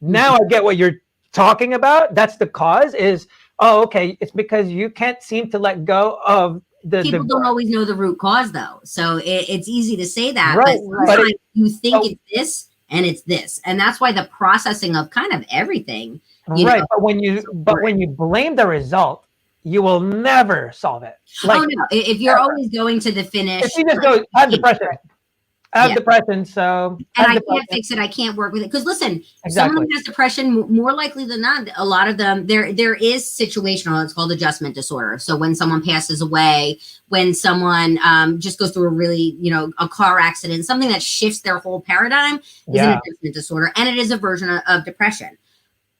Now I get what you're talking about. That's the cause is, oh, okay. It's because you can't seem to let go of the people divorce. Don't always know the root cause though. So it's easy to say that, right. But you think it's this and it's this. And that's why the processing of kind of everything. Right. But when you blame the result, you will never solve it. Like, oh no! If you're always going to the finish, if you just go, I have depression. I have depression, so I can't fix it. I can't work with it. Because listen, someone who has depression, more likely than not, a lot of them there is situational. It's called adjustment disorder. So when someone passes away, when someone just goes through a really, you know, a car accident, something that shifts their whole paradigm is an adjustment disorder, and it is a version of depression.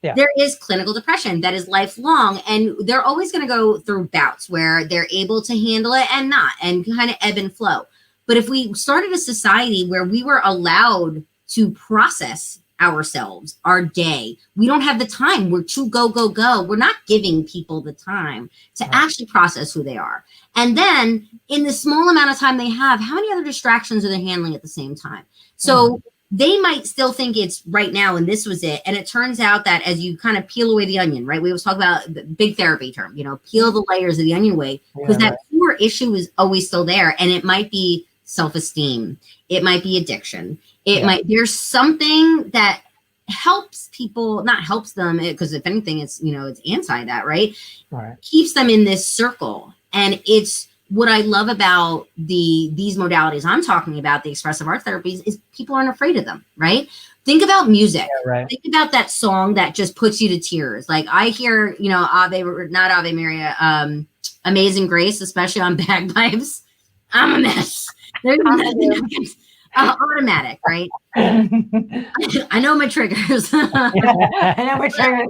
Yeah. There is clinical depression that is lifelong, and they're always going to go through bouts where they're able to handle it and not, and kind of ebb and flow. But if we started a society where we were allowed to process ourselves, our day, we don't have the time. We're too go. We're not giving people the time to actually process who they are. And then in the small amount of time they have, how many other distractions are they handling at the same time? So they might still think it's right now and this was it. And it turns out that as you kind of peel away the onion, right? We always talk about the big therapy term, you know, peel the layers of the onion away, because that core issue is always still there. And it might be self-esteem. It might be addiction. There's something that helps people, not helps them, because if anything, it's, you know, it's anti that, right? Keeps them in this circle. And it's what I love about these modalities I'm talking about, the expressive art therapies, is people aren't afraid of them, right? Think about music. Think about that song that just puts you to tears. Like I hear, you know, not Myriad, Amazing Grace, especially on bagpipes. I'm a mess. There's nothing Automatic, right? I know my triggers. I know my triggers.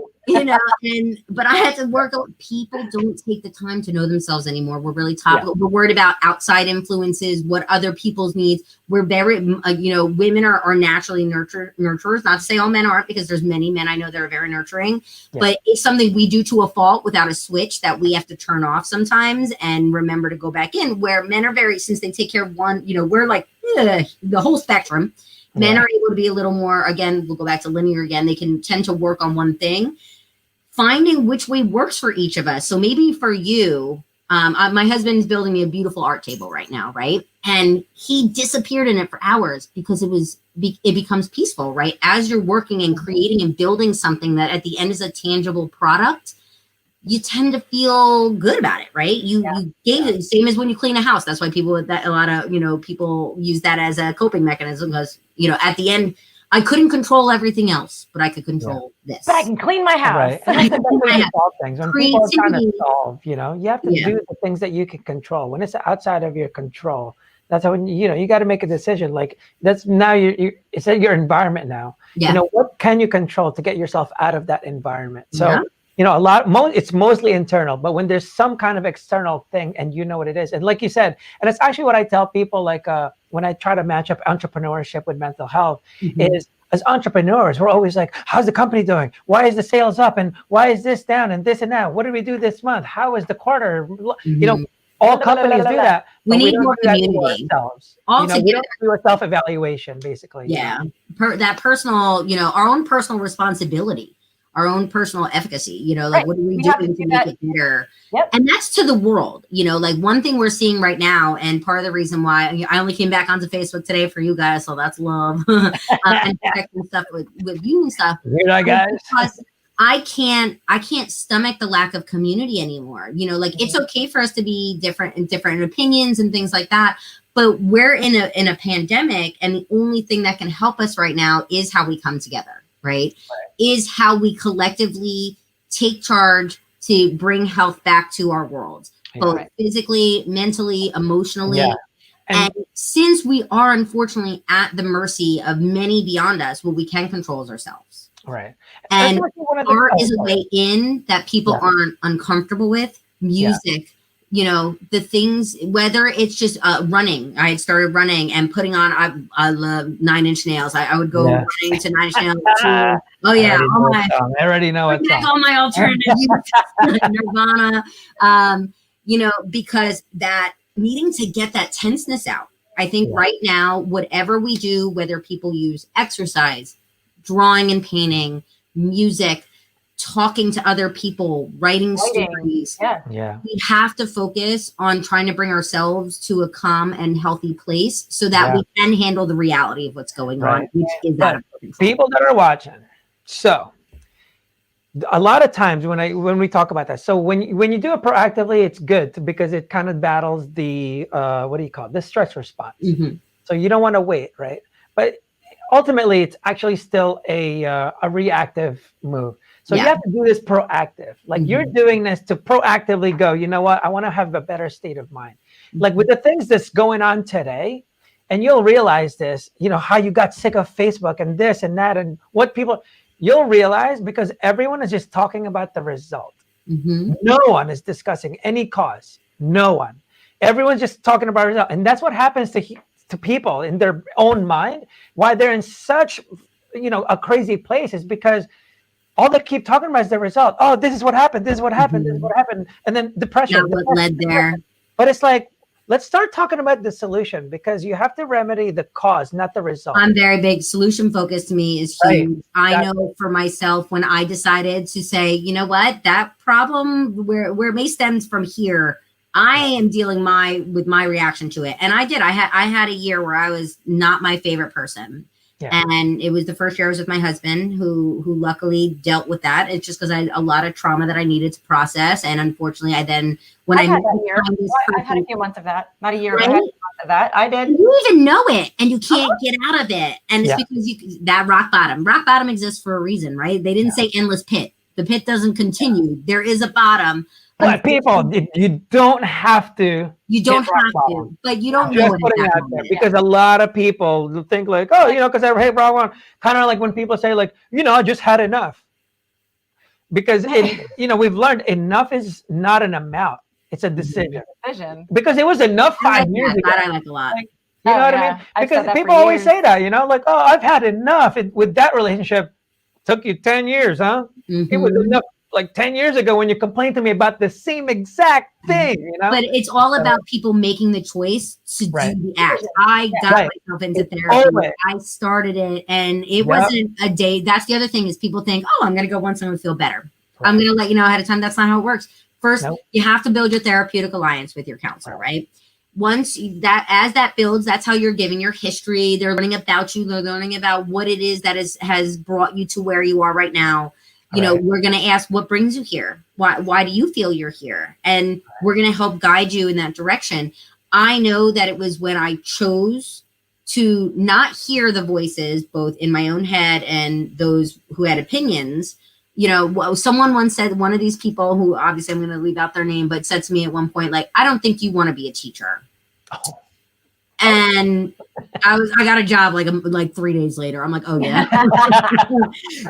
But I had to work on, people don't take the time to know themselves anymore. We're really we're worried about outside influences, what other people's needs. We're very, women are naturally nurturers. Not to say all men aren't, because there's many men I know that are very nurturing, but it's something we do to a fault without a switch that we have to turn off sometimes and remember to go back in, where men are very, since they take care of one, we're like the whole spectrum. Men are able to be a little more, again, we'll go back to linear again. They can tend to work on one thing, finding which way works for each of us. So maybe for you, my husband's building me a beautiful art table right now, right? And he disappeared in it for hours because it becomes peaceful, right? As you're working and creating and building something that at the end is a tangible product, you tend to feel good about it, right? You gave it, same as when you clean a house. That's why people a lot of people use that as a coping mechanism, because at the end, I couldn't control everything else, but I could control this. But I can clean my house. Right. And that's the way to solve things. When people are trying to solve, you have to do the things that you can control. When it's outside of your control, that's how, you got to make a decision. Like, that's now it's your environment now. Yeah. What can you control to get yourself out of that environment? So, it's mostly internal, but when there's some kind of external thing and you know what it is, and like you said, and it's actually what I tell people, like when I try to match up entrepreneurship with mental health, is as entrepreneurs, we're always like, how's the company doing? Why is the sales up? And why is this down? And this and that? What did we do this month? How is the quarter? All companies do that. We need more community. We don't do a self-evaluation, basically. Yeah. That personal, our own personal responsibility, our own personal efficacy, what are we doing to make it better? Yep. And that's to the world, like one thing we're seeing right now. And part of the reason why I only came back onto Facebook today for you guys. So that's love and connecting stuff with you and stuff. Here, guys. Because I can't stomach the lack of community anymore. It's okay for us to be different opinions and things like that. But we're in a pandemic, and the only thing that can help us right now is how we come together. Right? Is how we collectively take charge to bring health back to our world, both physically, mentally, emotionally. Yeah. And since we are unfortunately at the mercy of many beyond us, what we can control is ourselves. Right. And art is a way in that people aren't uncomfortable with. Music. The things, whether it's just running. I had started running and putting on, I love 9 Inch Nails. I would go running to 9 Inch Nails. I already know it. All my alternative Nirvana, because that needing to get that tenseness out. I think right now, whatever we do, whether people use exercise, drawing and painting, music, talking to other people, writing stories. We have to focus on trying to bring ourselves to a calm and healthy place so that we can handle the reality of what's going on, which is that people that are watching. So a lot of times when we talk about that, so when you do it proactively, it's good because it kind of battles the the stress response. So you don't want to wait, right? But ultimately, it's actually still a reactive move. So you have to do this proactive. Like you're doing this to proactively go, you know what? I want to have a better state of mind. Like with the things that's going on today, and you'll realize this, how you got sick of Facebook and this and that and what people, you'll realize because everyone is just talking about the result. No one is discussing any cause. No one. Everyone's just talking about result. And that's what happens to people in their own mind. Why they're in such, a crazy place is because all they keep talking about is the result. Oh, this is what happened. This is what happened. This is what happened. And then depression. What led there. But it's like, let's start talking about the solution because you have to remedy the cause, not the result. I'm very big. Solution focus to me is huge. I know for myself when I decided to say, you know what, that problem where it may stem from here, I am dealing with my reaction to it. And I did. I had a year where I was not my favorite person. Yeah. And it was the first year I was with my husband who luckily dealt with that. It's just because I had a lot of trauma that I needed to process. And unfortunately, I've had a few months of that. Not a year, but I had a month of that. I did. You even know it and you can't get out of it. And it's because that rock bottom exists for a reason, right? They didn't say endless pit. The pit doesn't continue. There is a bottom, But people, you don't have to. You don't hit rock have bottom. to, but you don't know Just it at putting it that out there, moment. because a lot of people think like, oh, because I hate rock bottom. Kind of like when people say like, I just had enough. Because we've learned enough is not an amount; it's a decision. Because it was enough I 5 years ago. That I like a lot. Like, you know what I mean? Because people always say that, like, oh, I've had enough. With that relationship, took you 10 years, huh? It was enough like 10 years ago when you complained to me about the same exact thing, But it's all about people making the choice to do the act. I got myself into therapy. I started it, and it wasn't a day. That's the other thing is people think, oh, I'm going to go once I'm going to feel better. I'm going to let you know ahead of time. That's not how it works. First, you have to build your therapeutic alliance with your counselor, right? Once that builds, that's how you're giving your history. They're learning about you. They're learning about what it is that has brought you to where you are right now. We're going to ask, what brings you here? Why do you feel you're here? And we're going to help guide you in that direction. I know that it was when I chose to not hear the voices, both in my own head and those who had opinions. Someone once said, one of these people who obviously I'm going to leave out their name, but said to me at one point, like, I don't think you want to be a teacher. Oh. And I got a job like 3 days later. I'm like, oh yeah.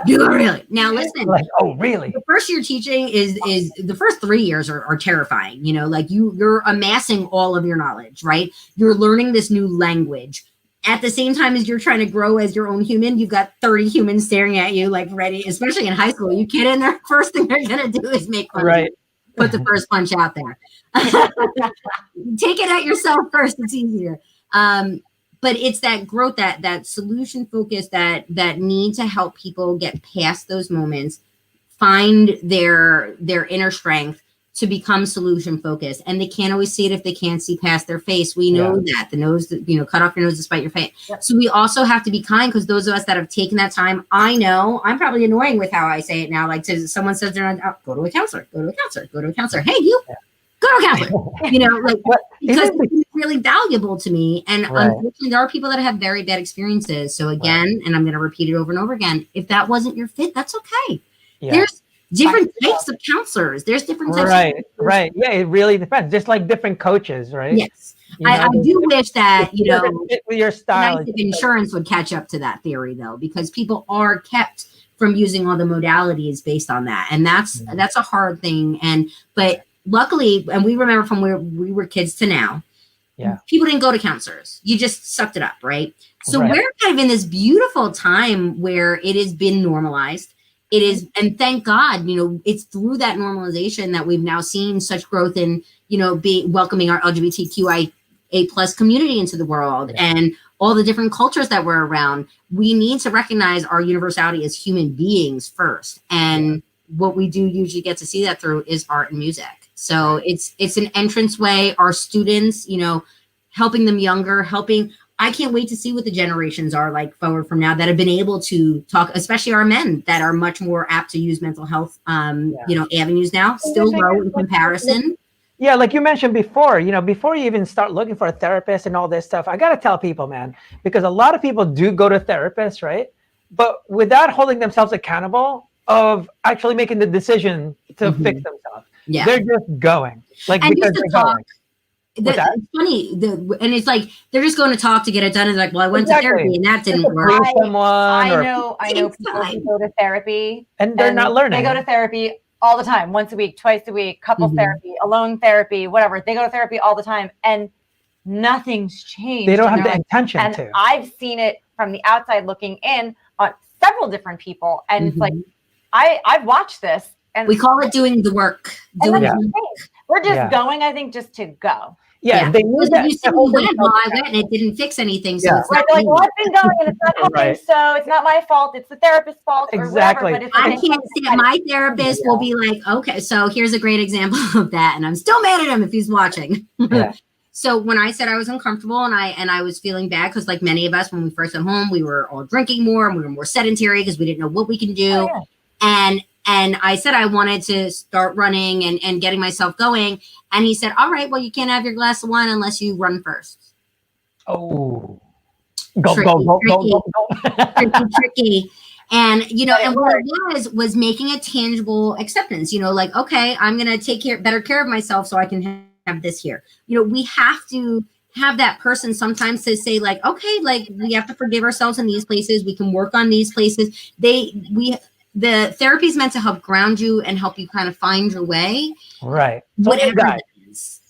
Do it really? Now listen. Like, oh really? The first year teaching is the first 3 years are terrifying. Like you're amassing all of your knowledge, right? You're learning this new language. At the same time as you're trying to grow as your own human, you've got 30 humans staring at you like ready, especially in high school. You kid in there, first thing they're gonna do is make fun of you. Put the first punch out there. Take it at yourself first, it's easier. But it's that growth, that solution focus, that need to help people get past those moments, find their inner strength to become solution focused. And they can't always see it if they can't see past their face. We know that the nose, cut off your nose despite your face. Yep. So we also have to be kind, because those of us that have taken that time, I know I'm probably annoying with how I say it now. Like someone says they're not, go to a counselor, go to a counselor, go to a counselor. Hey, you. Go to a counselor, because it's really valuable to me. And unfortunately, there are people that have very bad experiences. So again, and I'm going to repeat it over and over again, if that wasn't your fit, that's okay. Yeah. There's different types of counselors. There's different types. Right. Yeah, it really depends. Just like different coaches, right? Yes. I do wish that, with your style, insurance would catch up to that theory, though, because people are kept from using all the modalities based on that. And that's a hard thing. But luckily, and we remember from where we were kids to now, people didn't go to counselors. You just sucked it up, right? So we're kind of in this beautiful time where it has been normalized. It is, and thank God, it's through that normalization that we've now seen such growth in, welcoming our LGBTQIA+ community into the world and all the different cultures that we're around. We need to recognize our universality as human beings first. And what we do usually get to see that through is art and music. So it's an entranceway. Our students, helping them younger, I can't wait to see what the generations are like forward from now that have been able to talk, especially our men that are much more apt to use mental health, avenues now, still low in comparison. Yeah, like you mentioned before, before you even start looking for a therapist and all this stuff, I got to tell people, man, because a lot of people do go to therapists, right? But without holding themselves accountable of actually making the decision to fix themselves. Yeah. They're just going. Like, and because just to they're talk, going. It's funny, and it's like they're just going to talk to get it done. And like, well, I went to therapy and that didn't work. I know people who go to therapy and they're not learning. They go to therapy all the time, once a week, twice a week, couple therapy, alone therapy, whatever. They go to therapy all the time, and nothing's changed. They don't have the intention and to. I've seen it from the outside looking in on several different people, and it's like I've watched this. And we call it doing the work. We're just going, I think, just to go. Yeah. They knew that. You said we went, well, I went and it didn't fix anything. So it's like, well, I've been going and it's not helping, so it's not my fault. It's the therapist's fault. Exactly. Or whatever, but I can't say my therapist will be like, okay, so here's a great example of that. And I'm still mad at him if he's watching. Yeah. So when I said I was uncomfortable and I was feeling bad, because like many of us, when we first went home, we were all drinking more and we were more sedentary because we didn't know what we can do. And I said I wanted to start running and getting myself going. And he said, all right, well, you can't have your glass of wine unless you run first. Oh, Tricky. And, you know, and what it was making a tangible acceptance, you know, like, okay, I'm going to take better care of myself so I can have this here. You know, we have to have that person sometimes to say like, okay, like we have to forgive ourselves in these places. We can work on these places. The therapy is meant to help ground you and help you kind of find your way. Right. Whatever that is.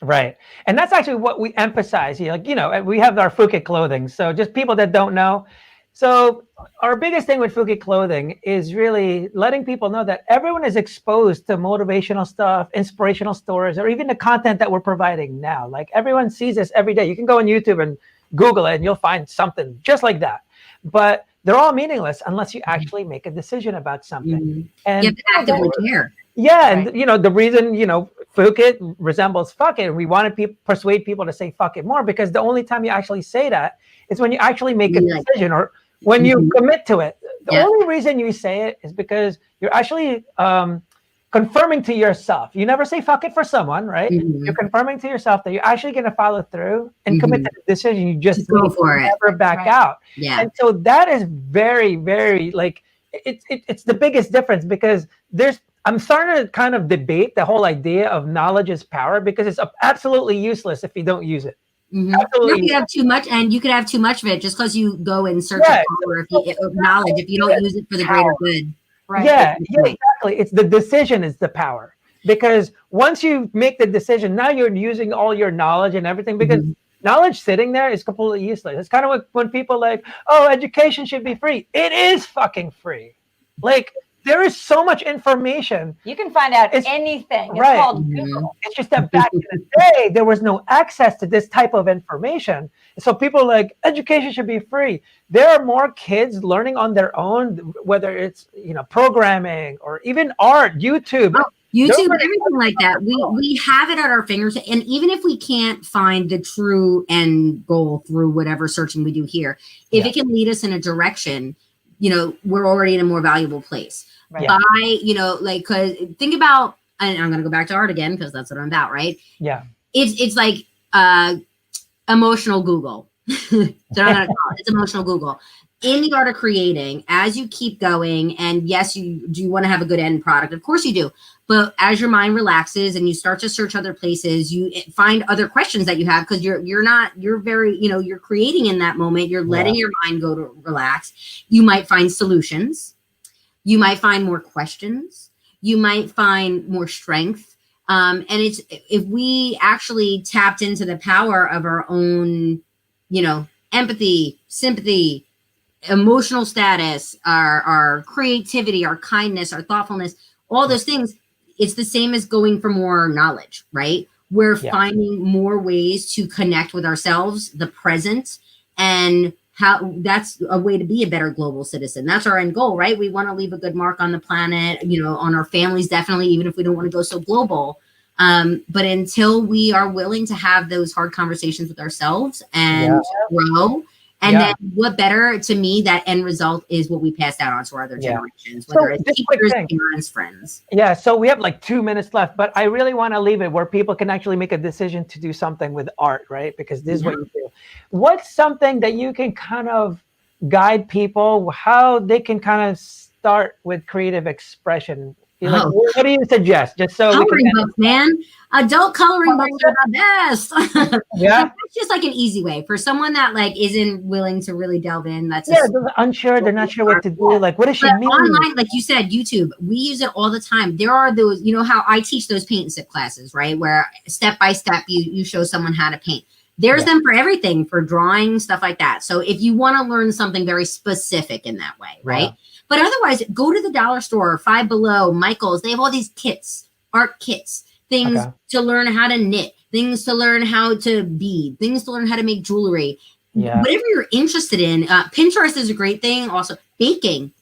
Right. And that's actually what we emphasize here. Like, you know, we have our Fuke clothing. So just people that don't know. So our biggest thing with Fuke clothing is really letting people know that everyone is exposed to motivational stuff, inspirational stories, or even the content that we're providing now. Like everyone sees this every day. You can go on YouTube and Google it and you'll find something just like that. But they're all meaningless unless you actually make a decision about something. Mm-hmm. And you have to actively care. Yeah, and you know, the reason, you know, fuck it resembles fuck it. We want to persuade people to say fuck it more, because the only time you actually say that is when you actually make a decision or when you commit to it. The only reason you say it is because you're actually confirming to yourself. You never say fuck it for someone, right? You're confirming to yourself that you're actually going to follow through and commit to the decision. You just go for it. Never back out. Yeah. And so that is very, very like it's the biggest difference, because I'm starting to kind of debate the whole idea of knowledge is power, because it's absolutely useless if you don't use it. You could have too much, and you could have too much of it just because you go in search of power, knowledge, if you don't use it for the greater good. Right. Yeah, exactly. It's the decision is the power, because once you make the decision, now you're using all your knowledge and everything, because knowledge sitting there is completely useless. It's kind of like when people like, oh, education should be free. It is fucking free. Like, there is so much information. You can find out anything. It's right. called Google. It's just that back in the day, there was no access to this type of information. So people are like, education should be free. There are more kids learning on their own, whether it's, you know, programming or even art, YouTube. YouTube, everything like that. We have it at our fingertips. And even if we can't find the true end goal through whatever searching we do here, if it can lead us in a direction, you know, we're already in a more valuable place. Right. By, you know, like, cause think about, and I'm going to go back to art again, because that's what I'm about, right? Yeah. It's like emotional Google. It's emotional Google. In the art of creating, as you keep going, and yes, you do want to have a good end product. Of course you do. But as your mind relaxes and you start to search other places, you find other questions that you have, because you're very, you know, you're creating in that moment. You're letting your mind go to relax. You might find solutions. You might find more questions. You might find more strength. And it's, if we actually tapped into the power of our own, you know, empathy, sympathy, emotional status, our creativity, our kindness, our thoughtfulness, all those things, it's the same as going for more knowledge, right? We're finding more ways to connect with ourselves, the present, and how that's a way to be a better global citizen. That's our end goal, right? We want to leave a good mark on the planet, you know, on our families, definitely, even if we don't want to go so global. But until we are willing to have those hard conversations with ourselves and grow, and then what better, to me, that end result is what we pass down on to our other generations, whether it's teachers, parents, friends. Yeah, so we have like 2 minutes left, but I really want to leave it where people can actually make a decision to do something with art, right? Because this is what you do. What's something that you can kind of guide people, how they can kind of start with creative expression? Like, what do you suggest? Just so coloring books, man. Adult coloring books are the best. It's just like an easy way for someone that like isn't willing to really delve in. That's they're unsure. They're not sure what to do. Like, what does she mean? Online, like you said, YouTube, we use it all the time. There are those, you know how I teach those paint and sip classes, right? Where step by step you show someone how to paint. There's them for everything, for drawing, stuff like that. So if you want to learn something very specific in that way, right? But otherwise, go to the dollar store, Five Below, Michael's. They have all these kits, art kits, things to learn how to knit, things to learn how to bead, things to learn how to make jewelry. Whatever you're interested in. Pinterest is a great thing. Also, baking,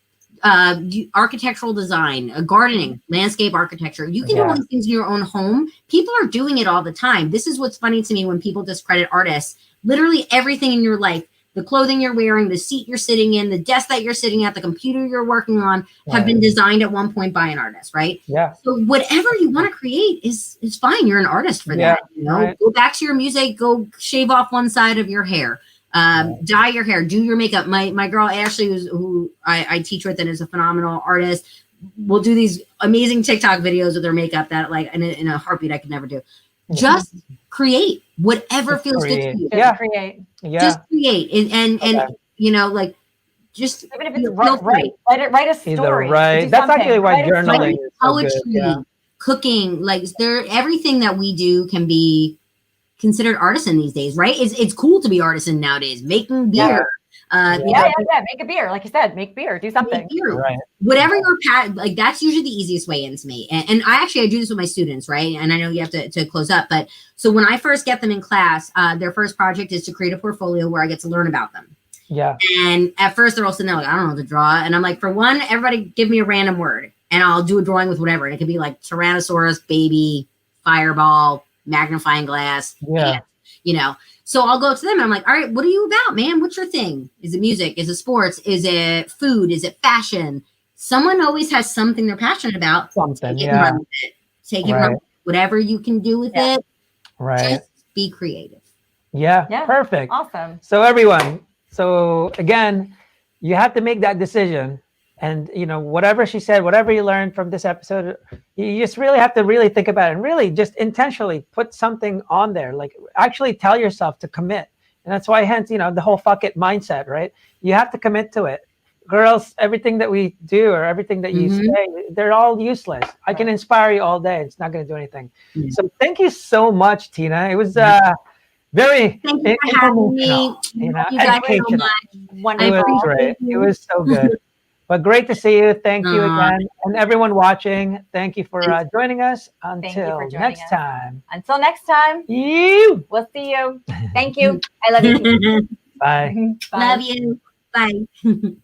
architectural design, gardening, landscape architecture. You can do all these things in your own home. People are doing it all the time. This is what's funny to me when people discredit artists. Literally everything in your life, the clothing you're wearing, the seat you're sitting in, the desk that you're sitting at, the computer you're working on have been designed at one point by an artist, right? So whatever you want to create is fine. You're an artist for that. You know, go back to your music, go shave off one side of your hair. Dye your hair, do your makeup. My girl Ashley, who I teach with and is a phenomenal artist, will do these amazing TikTok videos with her makeup that like in a heartbeat I could never do. Just create whatever feels good to you. Just create. Just create and you know, like just even if it's write a story. Right. That's actually why journaling is so poetry, good. cooking, like everything that we do can be considered artisan these days, right? It's cool to be artisan nowadays. Making beer. Make a beer. Like you said, make beer, do something. Beer. Right. Whatever your like that's usually the easiest way into me. And I do this with my students, right? And I know you have to close up, but so when I first get them in class, their first project is to create a portfolio where I get to learn about them. Yeah. And at first they're all sitting there like, I don't know how to draw. And I'm like, for one, everybody give me a random word and I'll do a drawing with whatever. And it could be like Tyrannosaurus, baby, fireball, magnifying glass, ant, you know. So I'll go to them and I'm like, all right, what are you about, man? What's your thing? Is it music? Is it sports? Is it food? Is it fashion? Someone always has something they're passionate about. Something, Take it and run with it. Take it and run with it. Whatever you can do with it. Right. Just be creative. Yeah. Perfect. Awesome. So everyone, so again, you have to make that decision. And, you know, whatever she said, whatever you learned from this episode, you just really have to really think about it and really just intentionally put something on there. Like actually tell yourself to commit. And that's why, hence, you know, the whole fuck it mindset, right? You have to commit to it. Girls, everything that we do or everything that you say, they're all useless. I can inspire you all day. It's not going to do anything. So thank you so much, Teena. It was very informational, you know, educational. Wonderful. It was great. It was so good. But great to see you. Thank you again. And everyone watching, thank you for joining us. Until next time. Until next time. We'll see you. Thank you. I love you. Bye. Love you. Bye.